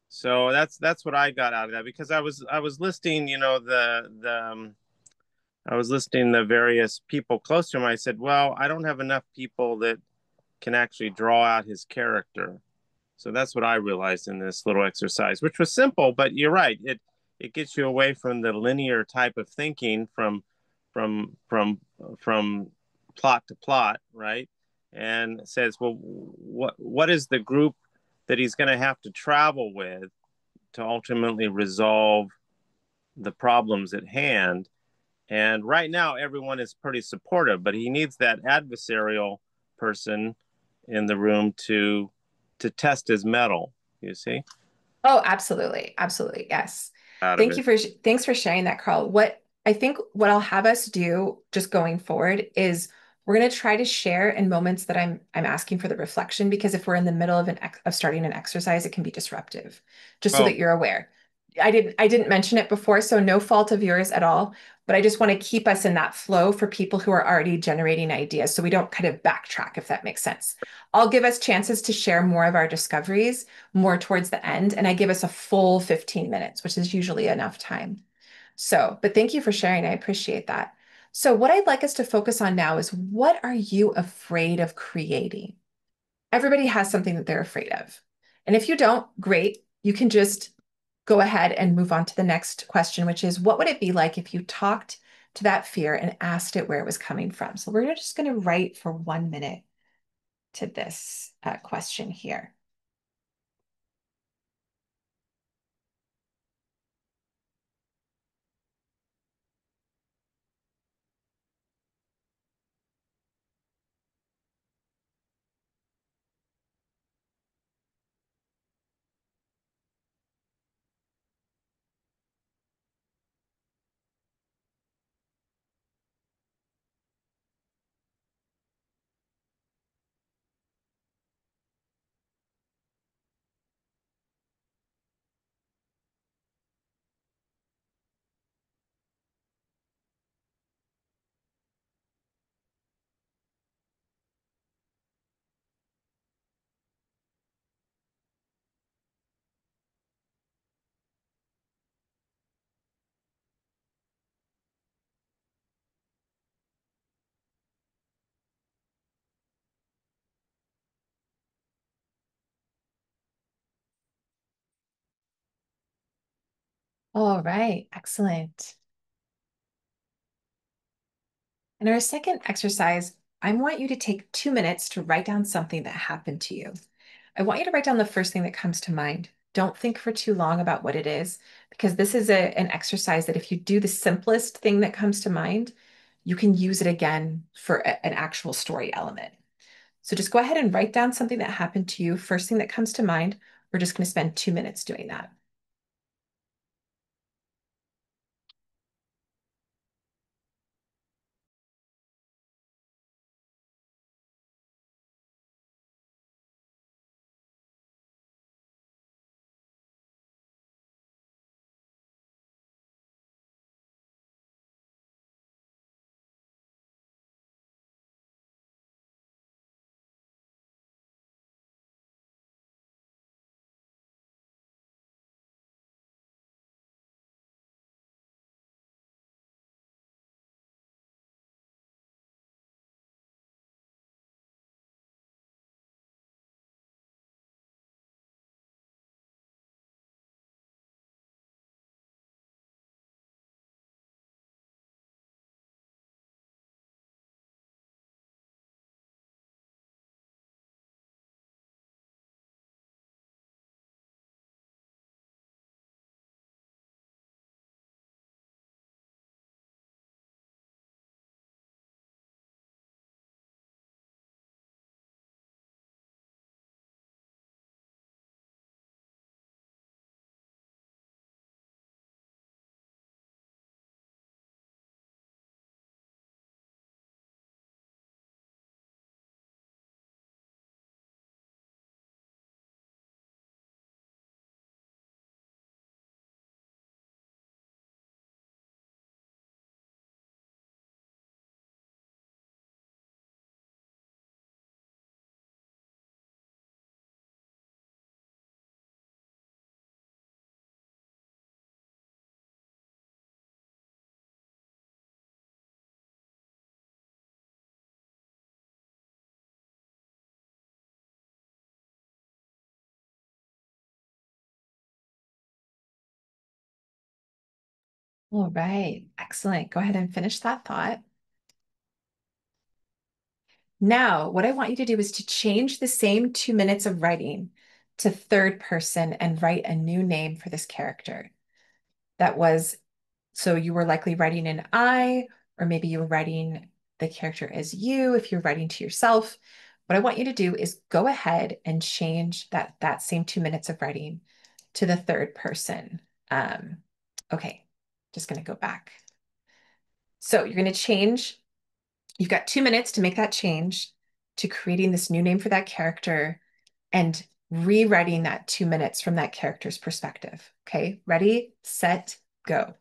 So that's what I got out of that because I was listing, I was listing the various people close to him. I said, well, I don't have enough people that can actually draw out his character. So that's what I realized in this little exercise, which was simple, but you're right. It gets you away from the linear type of thinking from from plot to plot, right? And says, well, what is the group that he's going to have to travel with to ultimately resolve the problems at hand? And right now, everyone is pretty supportive, but he needs that adversarial person in the room to test his mettle. You see, oh, absolutely. Absolutely. Yes. out of it. Thanks for sharing that, Carl. What I'll have us do just going forward is we're going to try to share in moments that I'm asking for the reflection because if we're in the middle of starting an exercise, it can be disruptive. Just so Oh, that you're aware. I didn't mention it before, so no fault of yours at all. But I just want to keep us in that flow for people who are already generating ideas so we don't kind of backtrack, if that makes sense. I'll give us chances to share more of our discoveries more towards the end, and I give us a full 15 minutes, which is usually enough time. So, but thank you for sharing. I appreciate that. So, what I'd like us to focus on now is what are you afraid of creating? Everybody has something that they're afraid of. And if you don't, great. You can just go ahead and move on to the next question, which is what would it be like if you talked to that fear and asked it where it was coming from? So, we're just going to write for 1 minute to this question here. All right, excellent. In our second exercise, I want you to take 2 minutes to write down something that happened to you. I want you to write down the first thing that comes to mind. Don't think for too long about what it is, because this is an exercise that if you do the simplest thing that comes to mind, you can use it again for an actual story element. So just go ahead and write down something that happened to you, first thing that comes to mind. We're just going to spend 2 minutes doing that. All right, excellent. Go ahead and finish that thought. Now, what I want you to do is to change the same 2 minutes of writing to third person and write a new name for this character. That was, so you were likely writing an I, or maybe you were writing the character as you if you're writing to yourself. What I want you to do is go ahead and change that same 2 minutes of writing to the third person. Okay, just going to go back. So you're going to change. You've got 2 minutes to make that change to creating this new name for that character and rewriting that 2 minutes from that character's perspective. Okay, ready, set, go.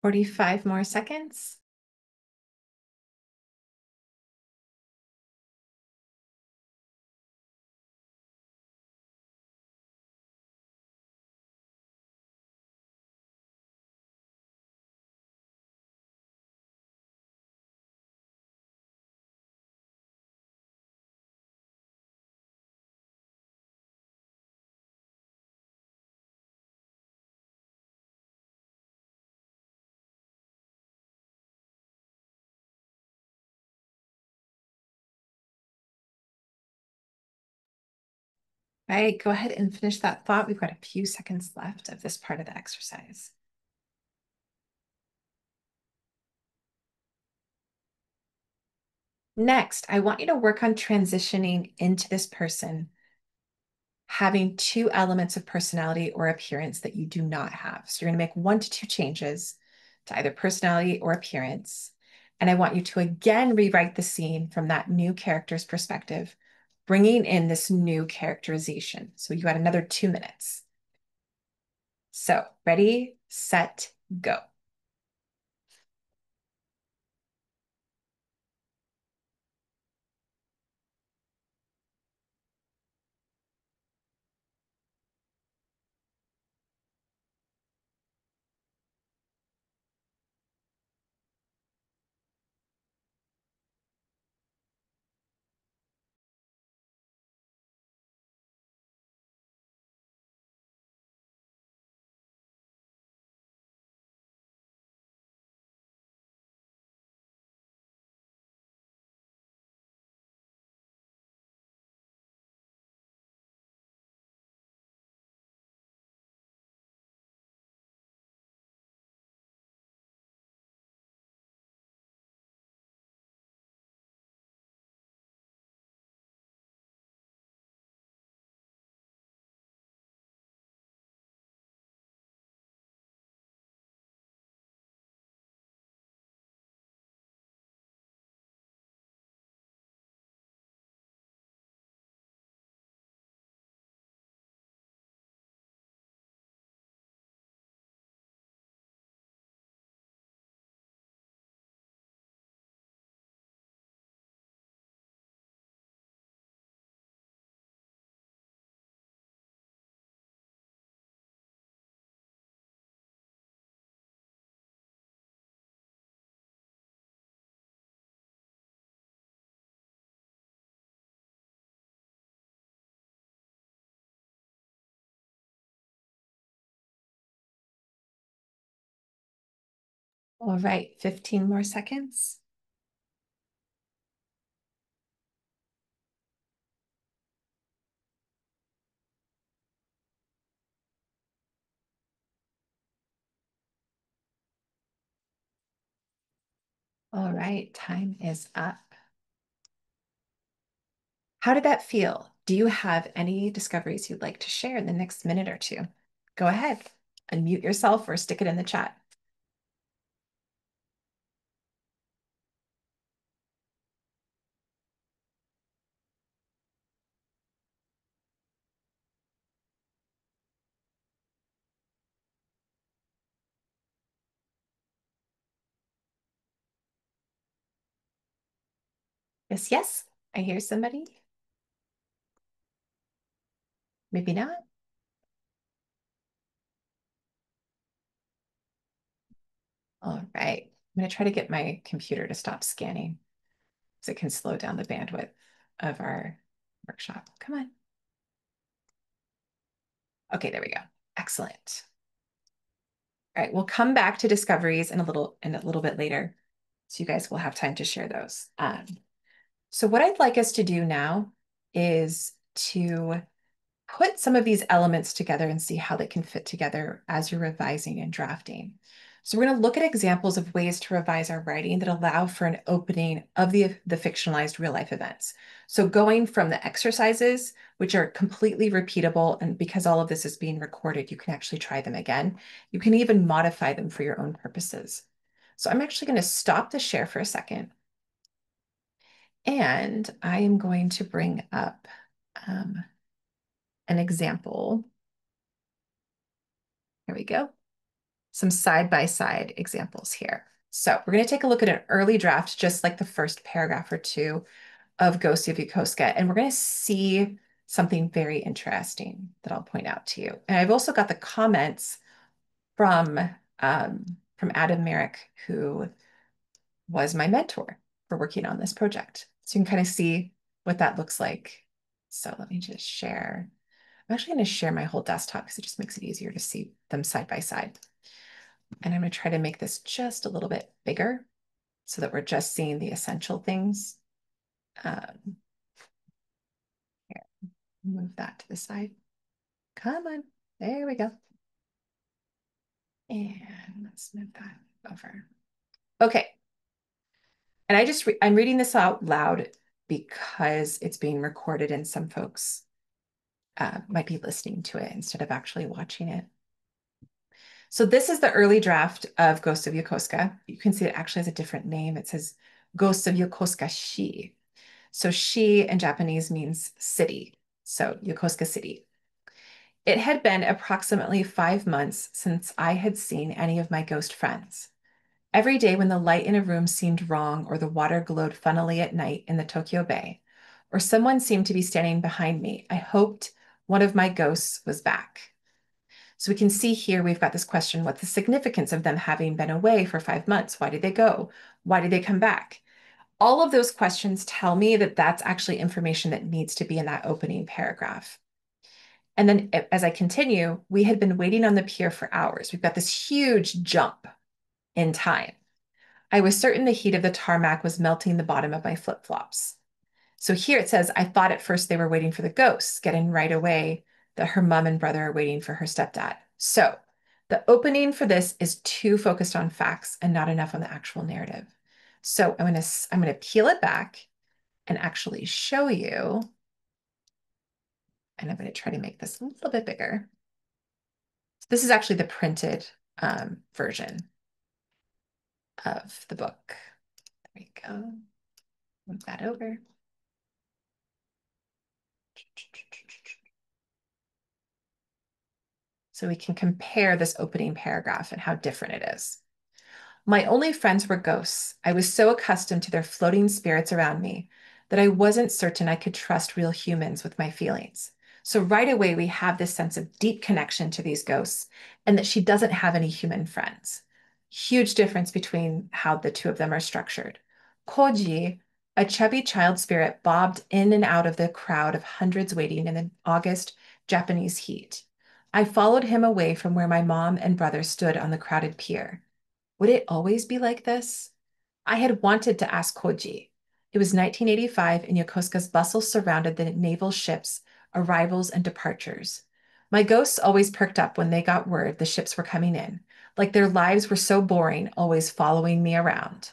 Forty-five more seconds. Right, go ahead and finish that thought. We've got a few seconds left of this part of the exercise. Next, I want you to work on transitioning into this person having two elements of personality or appearance that you do not have. So you're going to make 1 to 2 changes to either personality or appearance. And I want you to again rewrite the scene from that new character's perspective, bringing in this new characterization. So you got another 2 minutes. So ready, set, go. All right, 15 more seconds. All right, time is up. How did that feel? Do you have any discoveries you'd like to share in the next minute or two? Go ahead, unmute yourself or stick it in the chat. Yes, yes, I hear somebody. Maybe not. All right, I'm going to try to get my computer to stop scanning so it can slow down the bandwidth of our workshop. Come on. Okay, there we go. Excellent. All right, we'll come back to discoveries in a little bit later, so you guys will have time to share those. So what I'd like us to do now is to put some of these elements together and see how they can fit together as you're revising and drafting. So we're going to look at examples of ways to revise our writing that allow for an opening of the fictionalized real life events. So going from the exercises, which are completely repeatable, and because all of this is being recorded, you can actually try them again. You can even modify them for your own purposes. So I'm actually going to stop the share for a second. And I am going to bring up an example. Here we go. Some side-by-side examples here. So we're going to take a look at an early draft, just like the first paragraph or two of Go Koska, and we're going to see something very interesting that I'll point out to you. And I've also got the comments from Adam Merrick, who was my mentor for working on this project. So you can kind of see what that looks like. So let me just share. I'm actually going to share my whole desktop because it just makes it easier to see them side by side. And I'm going to try to make this just a little bit bigger so that we're just seeing the essential things. Here. Move that to the side. Come on. There we go. And let's move that over. Okay. And I'm reading this out loud because it's being recorded and some folks might be listening to it instead of actually watching it. So this is the early draft of Ghosts of Yokosuka. You can see it actually has a different name. It says Ghosts of Yokosuka-shi. So shi in Japanese means city. So Yokosuka City. It had been approximately 5 months since I had seen any of my ghost friends. Every day when the light in a room seemed wrong, or the water glowed funnily at night in the Tokyo Bay, or someone seemed to be standing behind me, I hoped one of my ghosts was back. So we can see here we've got this question: what's the significance of them having been away for 5 months? Why did they go? Why did they come back? All of those questions tell me that that's actually information that needs to be in that opening paragraph. And then as I continue, we had been waiting on the pier for hours. We've got this huge jump in time. I was certain the heat of the tarmac was melting the bottom of my flip-flops. So here it says, I thought at first they were waiting for the ghosts, getting right away that her mom and brother are waiting for her stepdad. So the opening for this is too focused on facts and not enough on the actual narrative. So I'm gonna peel it back and actually show you. And I'm going to try to make this a little bit bigger. This is actually the printed version of the book. There we go. Move that over. So we can compare this opening paragraph and how different it is. My only friends were ghosts. I was so accustomed to their floating spirits around me that I wasn't certain I could trust real humans with my feelings. So right away, we have this sense of deep connection to these ghosts and that she doesn't have any human friends. Huge difference between how the two of them are structured. Koji, a chubby child spirit, bobbed in and out of the crowd of hundreds waiting in the August Japanese heat. I followed him away from where my mom and brother stood on the crowded pier. Would it always be like this? I had wanted to ask Koji. It was 1985 and Yokosuka's bustle surrounded the naval ships' arrivals and departures. My ghosts always perked up when they got word the ships were coming in, like their lives were so boring, always following me around.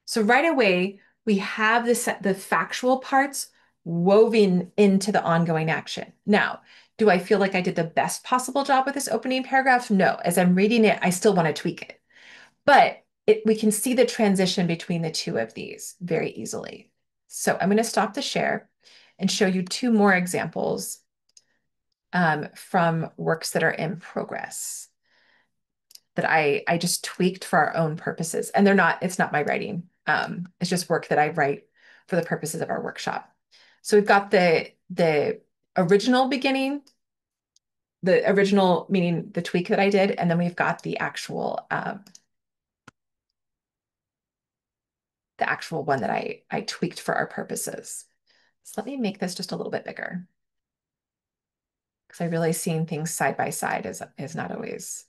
So right away, we have the factual parts woven into the ongoing action. Now, do I feel like I did the best possible job with this opening paragraph? No. As I'm reading it, I still want to tweak it. But we can see the transition between the two of these very easily. So I'm going to stop the share and show you 2 more examples from works that are in progress that I just tweaked for our own purposes. And it's not my writing. It's just work that I write for the purposes of our workshop. So we've got the original beginning, the original meaning the tweak that I did, and then we've got the actual one that I tweaked for our purposes. So let me make this just a little bit bigger, because I realize seeing things side by side is not always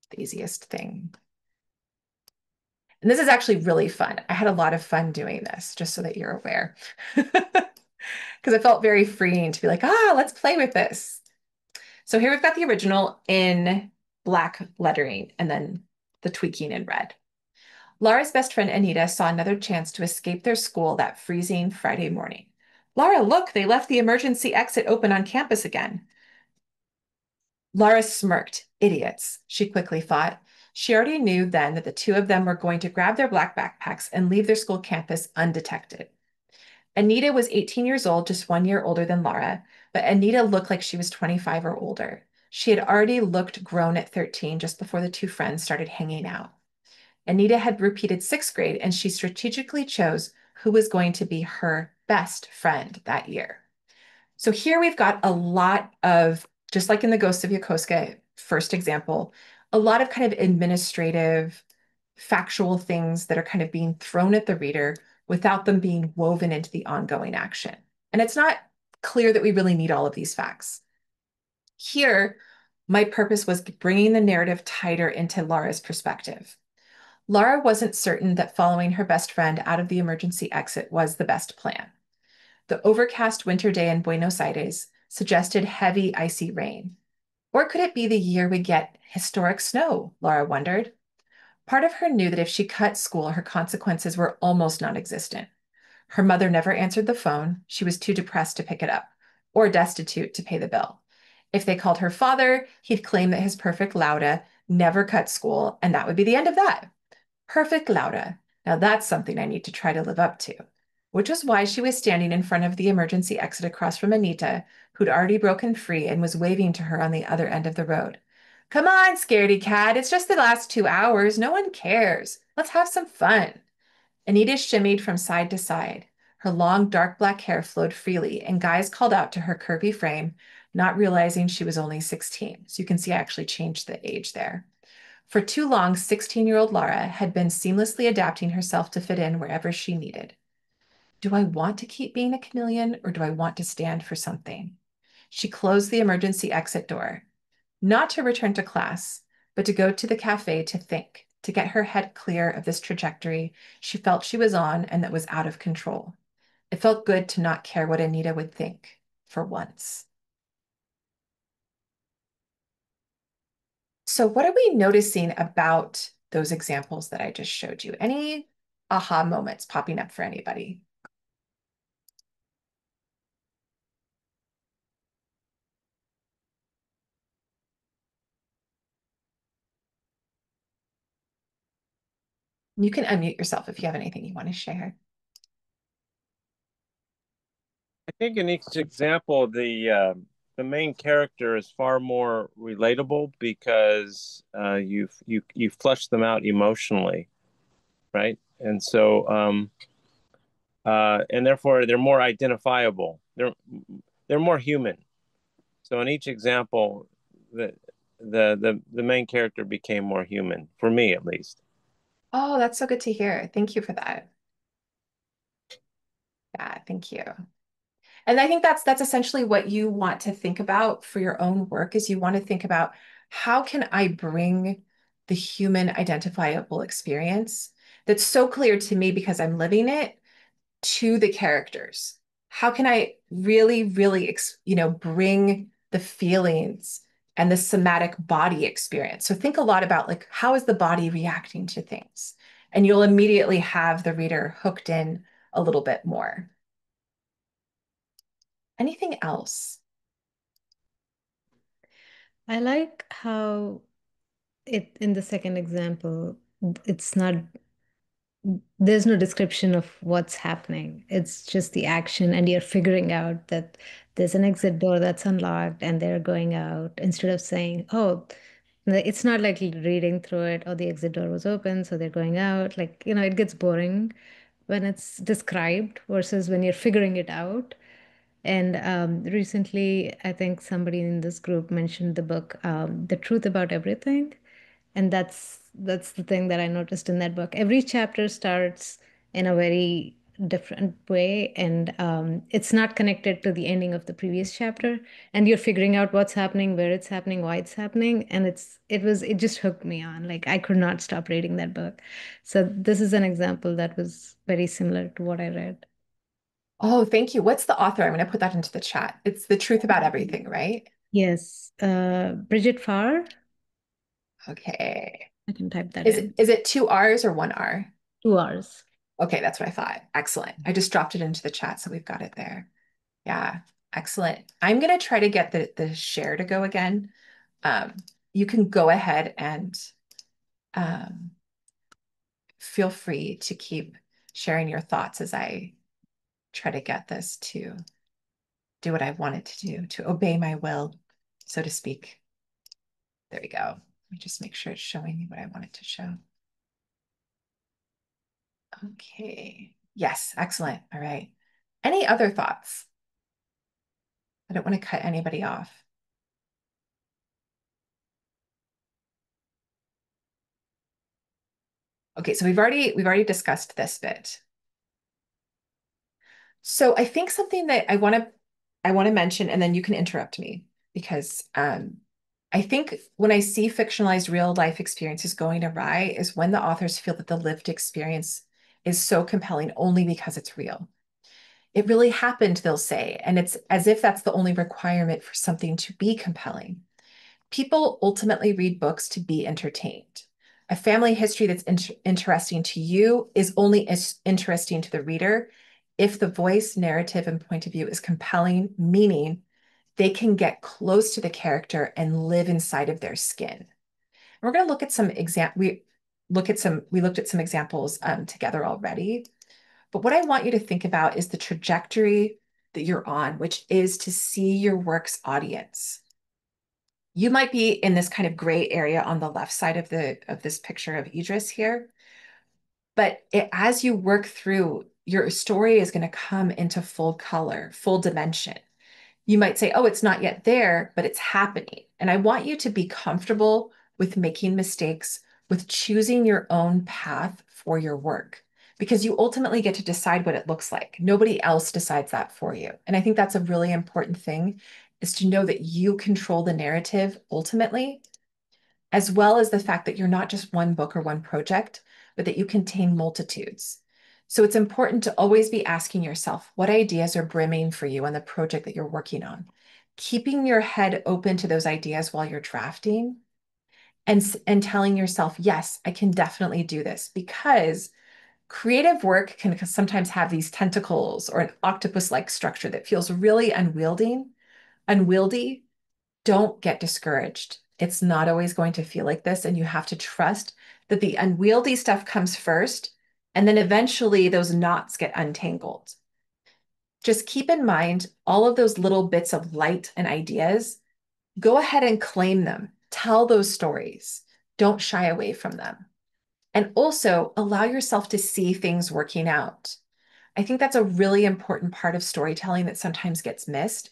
the easiest thing. And this is actually really fun. I had a lot of fun doing this, just so that you're aware. Because it felt very freeing to be like, let's play with this. So here we've got the original in black lettering and then the tweaking in red. Laura's best friend Anita saw another chance to escape their school that freezing Friday morning. Laura, look, they left the emergency exit open on campus again. Laura smirked. Idiots, she quickly thought. She already knew then that the 2 of them were going to grab their black backpacks and leave their school campus undetected. Anita was 18 years old, just 1 year older than Laura, but Anita looked like she was 25 or older. She had already looked grown at 13 just before the 2 friends started hanging out. Anita had repeated 6th grade, and she strategically chose who was going to be her best friend that year. So here we've got a lot of, just like in the Ghosts of Yokosuka first example, a lot of kind of administrative, factual things that are kind of being thrown at the reader without them being woven into the ongoing action. And it's not clear that we really need all of these facts. Here, my purpose was bringing the narrative tighter into Laura's perspective. Laura wasn't certain that following her best friend out of the emergency exit was the best plan. The overcast winter day in Buenos Aires suggested heavy, icy rain. Or could it be the year we get historic snow? Laura wondered. Part of her knew that if she cut school, her consequences were almost non-existent. Her mother never answered the phone. She was too depressed to pick it up, or destitute to pay the bill. If they called her father, he'd claim that his perfect Lauda never cut school, and that would be the end of that. Perfect Lauda. Now that's something I need to try to live up to. Which was why she was standing in front of the emergency exit across from Anita, who'd already broken free and was waving to her on the other end of the road. Come on, scaredy cat. It's just the last 2 hours. No one cares. Let's have some fun. Anita shimmied from side to side. Her long, dark black hair flowed freely, and guys called out to her curvy frame, not realizing she was only 16. So you can see I actually changed the age there. For too long, 16-year-old Laura had been seamlessly adapting herself to fit in wherever she needed. Do I want to keep being a chameleon, or do I want to stand for something? She closed the emergency exit door, not to return to class, but to go to the cafe to think, to get her head clear of this trajectory she felt she was on and that was out of control. It felt good to not care what Anita would think, for once. So what are we noticing about those examples that I just showed you? Any aha moments popping up for anybody? You can unmute yourself if you have anything you want to share. I think in each example, the main character is far more relatable because you flesh them out emotionally, right? And so and therefore they're more identifiable. They're more human. So in each example, the main character became more human for me, at least. Oh, that's so good to hear. Thank you for that. Yeah, thank you. And I think that's essentially what you want to think about for your own work is you want to think about how can I bring the human identifiable experience that's so clear to me because I'm living it to the characters. How can I really, really, bring the feelings and the somatic body experience? So think a lot about like, how is the body reacting to things? And you'll immediately have the reader hooked in a little bit more. Anything else? I like how it in the second example, it's not there's no description of what's happening. It's just the action, and you're figuring out that there's an exit door that's unlocked and they're going out instead of saying, oh, it's not like reading through it, oh, the exit door was open, so they're going out. Like, it gets boring when it's described versus when you're figuring it out. And recently, I think somebody in this group mentioned the book, The Truth About Everything. And that's the thing that I noticed in that book. Every chapter starts in a very different way, and it's not connected to the ending of the previous chapter. And you're figuring out what's happening, where it's happening, why it's happening, and it just hooked me on. Like I could not stop reading that book. So this is an example that was very similar to what I read. Oh, thank you. What's the author? I'm going to put that into the chat. It's The Truth About Everything, right? Yes, Bridget Farr. Okay. I can type that Is in. is it 2 R's or 1 R? 2 hours. Okay, that's what I thought. Excellent. I just dropped it into the chat, so we've got it there. Yeah, excellent. I'm going to try to get the share to go again. You can go ahead and um, feel free to keep sharing your thoughts as I try to get this to do what I want it to do, to obey my will, so to speak. There we go. Let me just make sure it's showing me what I want it to show. Okay. Yes, excellent. All right. Any other thoughts? I don't want to cut anybody off. Okay, so we've already discussed this bit. So I think something that I want to mention, and then you can interrupt me because I think when I see fictionalized real life experiences going awry is when the authors feel that the lived experience is so compelling only because it's real. It really happened, they'll say, and it's as if that's the only requirement for something to be compelling. People ultimately read books to be entertained. A family history that's interesting to you is only as interesting to the reader if the voice, narrative, and point of view is compelling, meaning they can get close to the character and live inside of their skin. And we're going to look at some we looked at some examples together already. But what I want you to think about is the trajectory that you're on, which is to see your work's audience. You might be in this kind of gray area on the left side of this picture of Idris here, but as you work through, your story is going to come into full color, full dimension. You might say, oh, it's not yet there, but it's happening. And I want you to be comfortable with making mistakes, with choosing your own path for your work, because you ultimately get to decide what it looks like. Nobody else decides that for you. And I think that's a really important thing, is to know that you control the narrative ultimately, as well as the fact that you're not just one book or one project, but that you contain multitudes. So it's important to always be asking yourself, what ideas are brimming for you on the project that you're working on? Keeping your head open to those ideas while you're drafting, and telling yourself, yes, I can definitely do this, because creative work can sometimes have these tentacles or an octopus-like structure that feels really unwieldy. Don't get discouraged. It's not always going to feel like this, and you have to trust that the unwieldy stuff comes first, and then eventually those knots get untangled. Just keep in mind all of those little bits of light and ideas. Go ahead and claim them. Tell those stories. Don't shy away from them. And also allow yourself to see things working out. I think that's a really important part of storytelling that sometimes gets missed,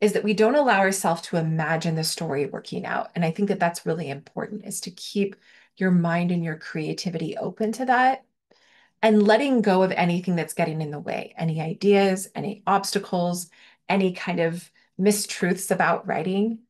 is that we don't allow ourselves to imagine the story working out. And I think that that's really important, is to keep your mind and your creativity open to that, and letting go of anything that's getting in the way, any ideas, any obstacles, any kind of mistruths about writing.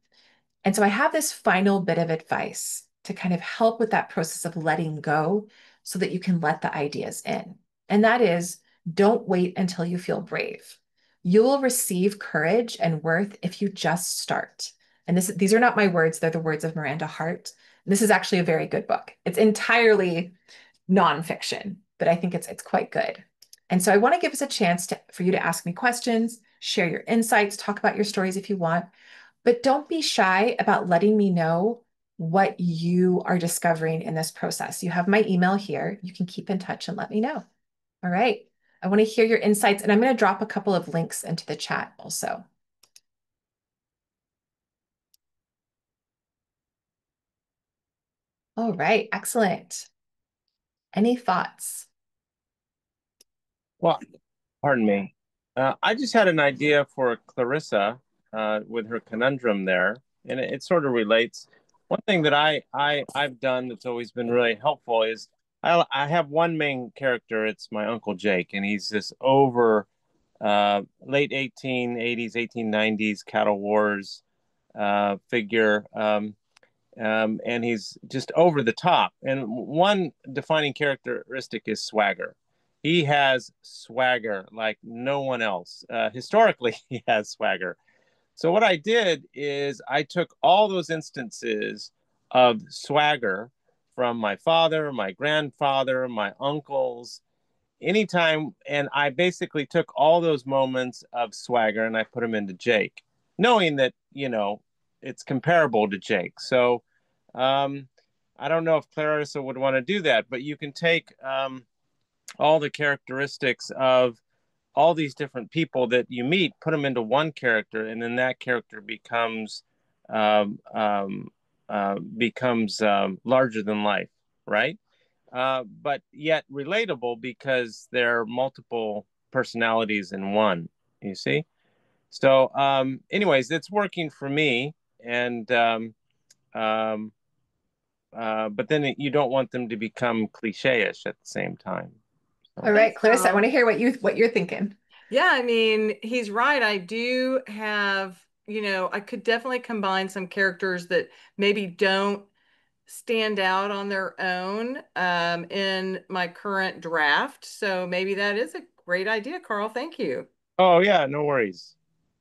And so I have this final bit of advice to kind of help with that process of letting go so that you can let the ideas in. And that is, don't wait until you feel brave. You will receive courage and worth if you just start. And these are not my words, they're the words of Miranda Hart. This is actually a very good book. It's entirely nonfiction, but I think it's quite good. And so I want to give us a chance for you to ask me questions, share your insights, talk about your stories if you want, but don't be shy about letting me know what you are discovering in this process. You have my email here. You can keep in touch and let me know. All right. I want to hear your insights, and I'm going to drop a couple of links into the chat also. All right. Excellent. Any thoughts? Well, pardon me. I just had an idea for Clarissa with her conundrum there, and it sort of relates. One thing that I've done that's always been really helpful is I have one main character. It's my Uncle Jake, and he's this over late 1880s, 1890s cattle wars figure. And he's just over the top. And one defining characteristic is swagger. He has swagger like no one else. Historically, he has swagger. So what I did is I took all those instances of swagger from my father, my grandfather, my uncles, anytime, and I basically took all those moments of swagger and I put them into Jake, knowing that, it's comparable to Jake. So um, I don't know if Clarissa would want to do that, but you can take all the characteristics of all these different people that you meet, put them into one character, and then that character um, um, larger than life, right? But yet relatable because there are multiple personalities in one. You see? So, anyways, it's working for me, and um, but then you don't want them to become cliche-ish at the same time. All So. right, Clarissa, I want to hear what you're thinking. Yeah, I mean, he's right. I do have, I could definitely combine some characters that maybe don't stand out on their own in my current draft. So maybe that is a great idea, Carl. Thank you. Oh yeah, no worries.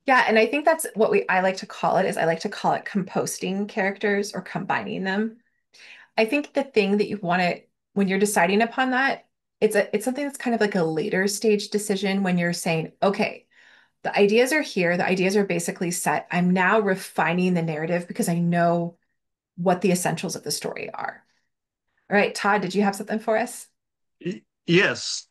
Yeah, and I think that's what we I like to call it is I like to call it composting characters or combining them. I think the thing that you want to when you're deciding upon that, it's something that's kind of like a later stage decision when you're saying, okay, the ideas are here, the ideas are basically set. I'm now refining the narrative because I know what the essentials of the story are. All right, Todd, did you have something for us? Yes.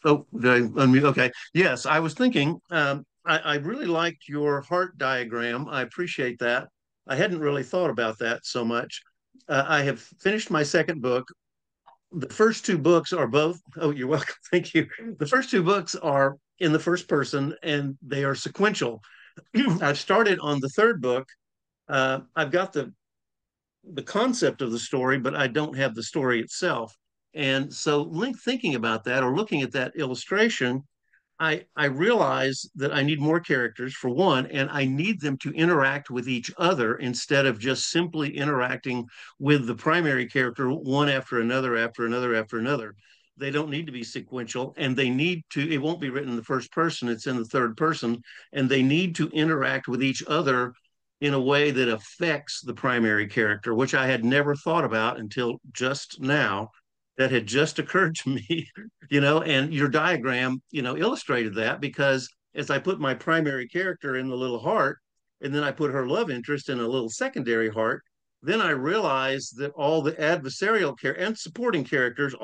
Oh, did I unmute? Okay. Yes, I was thinking, I really liked your heart diagram. I appreciate that. I hadn't really thought about that so much. I have finished my second book. The first two books are both, oh, you're welcome. Thank you. The first two books are in the first person and they are sequential. I've started on the third book. I've got the concept of the story, but I don't have the story itself. And so, thinking about that or looking at that illustration, I realize that I need more characters for one, and I need them to interact with each other instead of just simply interacting with the primary character one after another, after another, after another. They don't need to be sequential, and they need to, it won't be written in the first person, it's in the third person, and they need to interact with each other in a way that affects the primary character, which I had never thought about until just now. That had just occurred to me, and your diagram, illustrated that because as I put my primary character in the little heart, and then I put her love interest in a little secondary heart, then I realized that all the adversarial and supporting characters,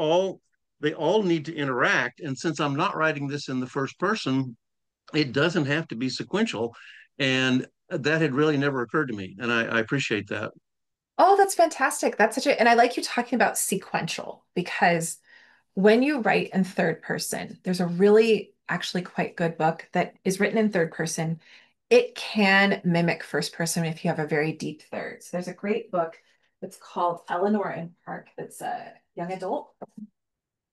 they all need to interact. And since I'm not writing this in the first person, it doesn't have to be sequential. And that had really never occurred to me. And I appreciate that. Oh, that's fantastic. That's such a, and I like you talking about sequential because when you write in third person, there's a really actually quite good book that is written in third person. It can mimic first person if you have a very deep third. So there's a great book that's called Eleanor and Park that's a young adult.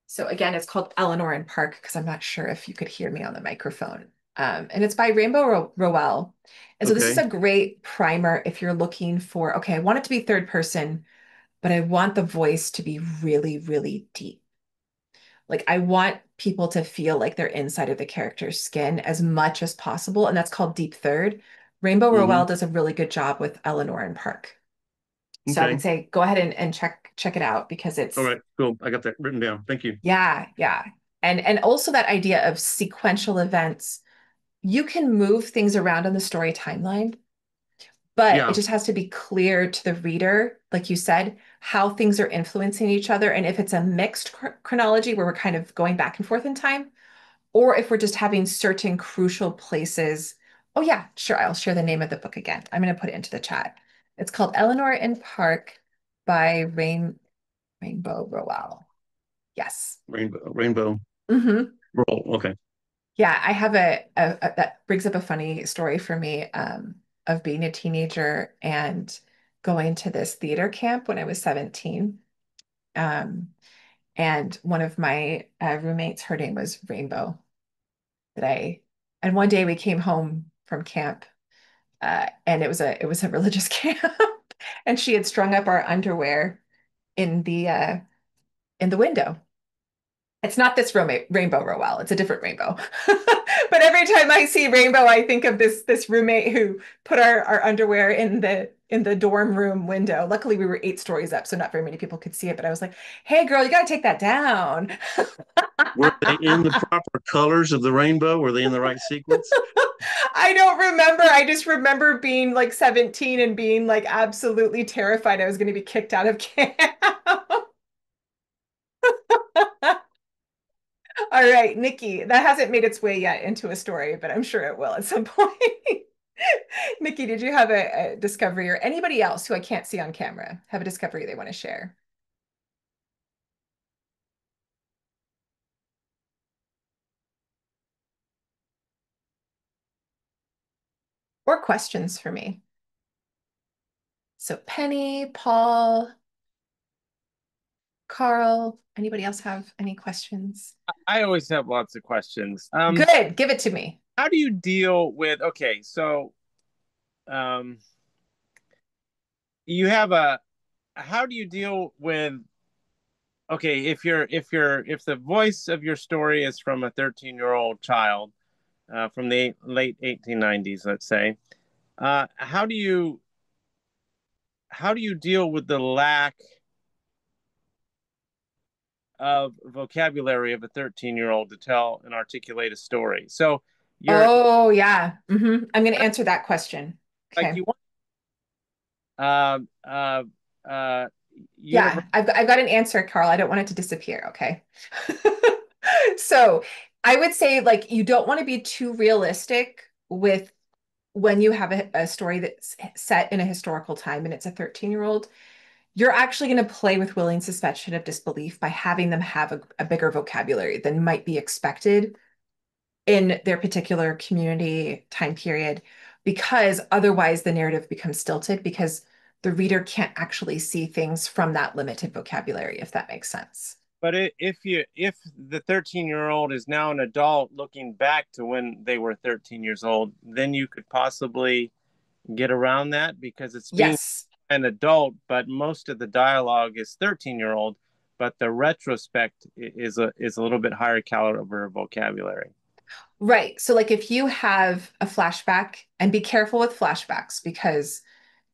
So again, it's called Eleanor and Park because I'm not sure if you could hear me on the microphone. And it's by Rainbow Rowell. And so this is Okay. a great primer if you're looking for, okay, I want it to be third person, but I want the voice to be really, really deep. Like I want people to feel like they're inside of the character's skin as much as possible. And that's called deep third. Rainbow Rowell Hmm. does a really good job with Eleanor and Park. So I would Okay. say go ahead and check it out because All it's right. Cool. I got that written down. Thank you. yeah, yeah. And also that idea of sequential events. You can move things around on the story timeline, but it Yeah. just has to be clear to the reader, like you said, how things are influencing each other. And if it's a mixed chronology where we're kind of going back and forth in time, or if we're just having certain crucial places. Oh, yeah, sure. I'll share the name of the book again. I'm going to put it into the chat. It's called Eleanor in Park by Rainbow Rowell. Yes. Rainbow Hmm. roll. Okay. Yeah, I have that brings up a funny story for me of being a teenager and going to this theater camp when I was 17. Um, and one of my roommates, her name was Rainbow. That I and one day we came home from camp, and it was a religious camp, and she had strung up our underwear in the window. It's not this Rainbow Rowell. It's a different rainbow. But every time I see rainbow, I think of this roommate who put our underwear in the dorm room window. Luckily, we were 8 stories up, so not very many people could see it. But I was like, "Hey, girl, you got to take that down." Were they in the proper colors of the rainbow? Were they in the right sequence? I don't remember. I just remember being like 17 and being like absolutely terrified I was going to be kicked out of camp. All right, Nikki, that hasn't made its way yet into a story, but I'm sure it will at some point. Nikki, did you have a discovery or anybody else who I can't see on camera have a discovery they want to share? Or questions for me? So Penny, Paul, Carl, anybody else have any questions? I always have lots of questions. Good, give it to me. How do you deal with, okay, so um, you have a, how do you deal with, okay, if the voice of your story is from a 13-year-old child, from the late 1890s, let's say. Uh, how do you how do you deal with the lack of vocabulary of a 13-year-old to tell and articulate a story? So you're Oh, yeah. I'm going to answer that question. like Okay. you want uh, uh, uh, universe. Yeah, I've got an answer, Carl. I don't want it to disappear. Okay. So I would say like you don't want to be too realistic with when you have a story that's set in a historical time and it's a 13-year-old. You're actually going to play with willing suspension of disbelief by having them have a bigger vocabulary than might be expected in their particular community time period, because otherwise the narrative becomes stilted because the reader can't actually see things from that limited vocabulary, if that makes sense. But if the 13-year-old is now an adult looking back to when they were 13 years old, then you could possibly get around that because it's being Yes. an adult, but most of the dialogue is 13-year-old, but the retrospect is a little bit higher caliber vocabulary. Right. So like if you have a flashback, and be careful with flashbacks because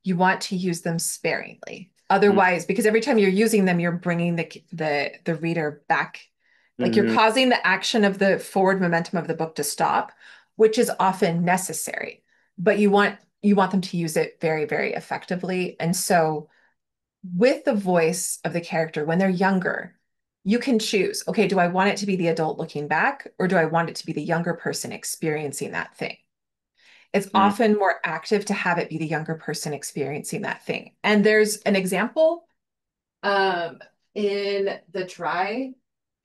you want to use them sparingly. Otherwise, because every time you're using them, you're bringing the reader back. Like you're Mm-hmm. causing the action of the forward momentum of the book to stop, which is often necessary. But you want them to use it very, very effectively. And so with the voice of the character when they're younger, you can choose, okay, do I want it to be the adult looking back, or do I want it to be the younger person experiencing that thing? It's Mm-hmm. often more active to have it be the younger person experiencing that thing. And there's an example um, in The Dry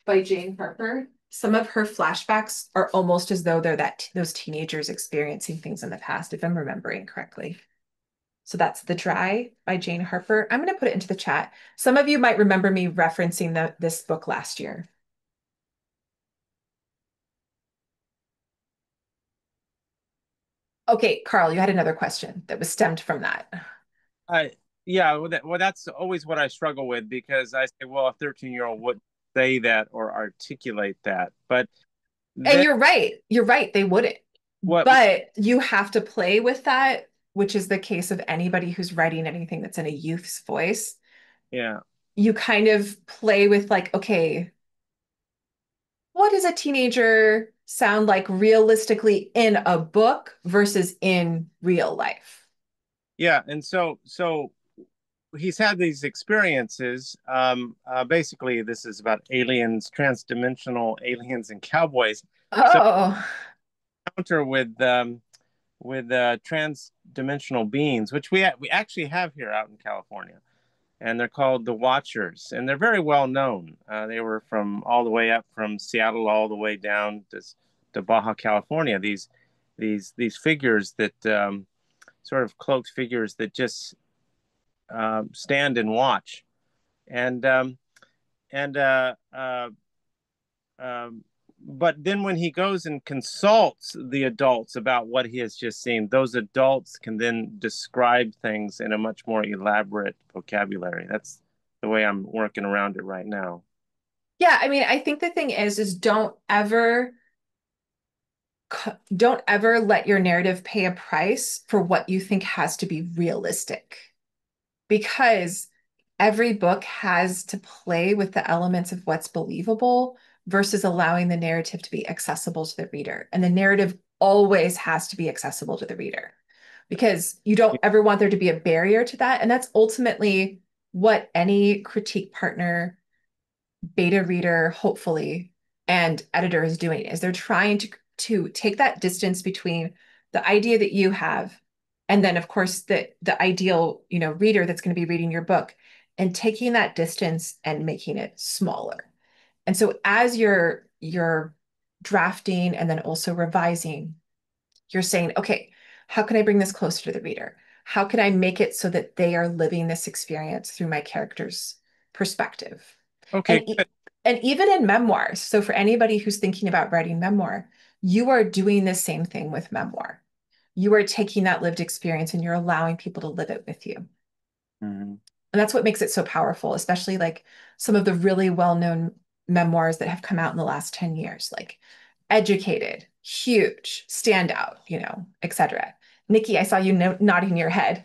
by Jane Harper. Some of her flashbacks are almost as though they're those teenagers experiencing things in the past, if I'm remembering correctly. So that's The Dry by Jane Harper. I'm going to put it into the chat. Some of you might remember me referencing this book last year. Okay, Carl, you had another question that was stemmed from that. I Yeah, that's always what I struggle with because I say, well, a 13-year-old would say that or articulate that, but And then you're right. You're right. They wouldn't. what? But you have to play with that, which is the case of anybody who's writing anything that's in a youth's voice. Yeah, You kind of play with like, okay, what does a teenager sound like realistically in a book versus in real life? yeah, and so he's had these experiences. Basically, this is about aliens, transdimensional aliens, and cowboys. So Oh, encounter with transdimensional beings, which we actually have here out in California, and they're called the Watchers, and they're very well known. They were from all the way up from Seattle all the way down to Baja California. These figures that sort of cloaked figures that just stand and watch, and um, and um, but then when he goes and consults the adults about what he has just seen, those adults can then describe things in a much more elaborate vocabulary. That's the way I'm working around it right now. yeah. I mean, I think the thing is don't ever let your narrative pay a price for what you think has to be realistic, because every book has to play with the elements of what's believable versus allowing the narrative to be accessible to the reader. And the narrative always has to be accessible to the reader because you don't ever want there to be a barrier to that. And that's ultimately what any critique partner, beta reader, hopefully, and editor is doing is they're trying to take that distance between the idea that you have and then of course the ideal reader that's going to be reading your book, and taking that distance and making it smaller. And so as you're drafting and then also revising, you're saying, okay, how can I bring this closer to the reader? How can I make it so that they are living this experience through my character's perspective? Okay, And good. and even in memoirs, so for anybody who's thinking about writing memoir, you are doing the same thing with memoir. You are taking that lived experience and you're allowing people to live it with you. Mhm. And that's what makes it so powerful, especially like some of the really well-known memoirs that have come out in the last 10 years, like Educated, huge, standout, etc. Nikki, I saw you nodding your head.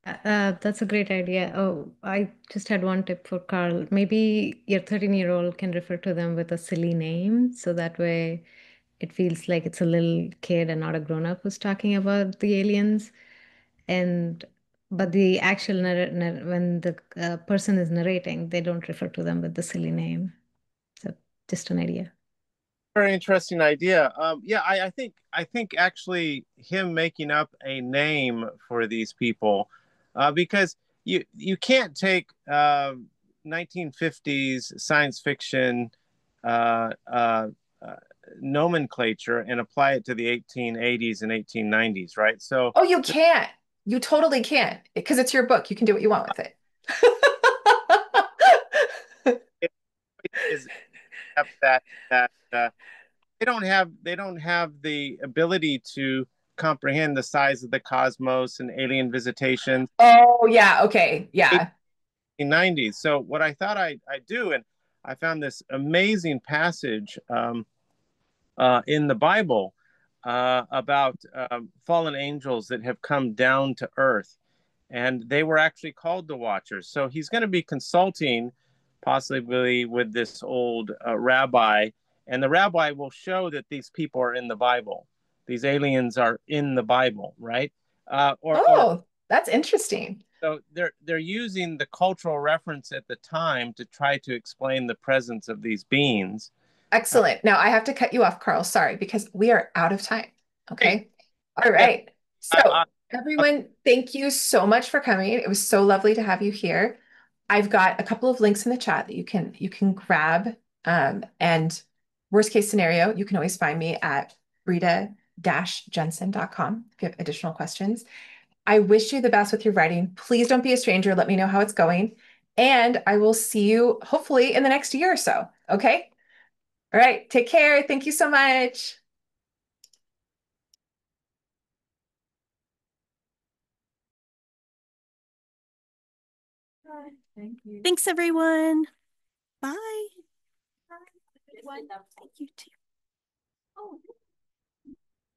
That's a great idea. Oh, I just had one tip for Carl. Maybe your 13-year-old can refer to them with a silly name, so that way it feels like it's a little kid and not a grown-up who's talking about the aliens. And but the actual when the person is narrating, they don't refer to them with the silly name. So just an idea. Very interesting idea. Yeah, I think actually him making up a name for these people, because you can't take 1950s science fiction uh, uh, uh, nomenclature and apply it to the 1880s and 1890s, right? So Oh, you can't. You totally can't because it's your book. You can do what you want with it. it is that they don't have the ability to comprehend the size of the cosmos and alien visitations Oh, yeah. Okay. Yeah. 1890s. So what I thought I'd do, and I found this amazing passage in the Bible about fallen angels that have come down to earth, and they were actually called the Watchers. So he's going to be consulting possibly with this old rabbi, and the rabbi will show that these people are in the Bible. These aliens are in the Bible, right? Or Oh, that's interesting. so they're using the cultural reference at the time to try to explain the presence of these beings. Excellent. Now I have to cut you off, Carl. Sorry, because we are out of time. Great. Okay. All Yeah. right. So, everyone, thank you so much for coming. It was so lovely to have you here. I've got a couple of links in the chat that you can grab. And worst case scenario, you can always find me at Rita-Jensen.com if you have additional questions. I wish you the best with your writing. Please don't be a stranger. Let me know how it's going. And I will see you hopefully in the next year or so. Okay. All right. Take care. Thank you so much. Thank you. Thanks, everyone. Bye. Bye. Thank you too. Oh.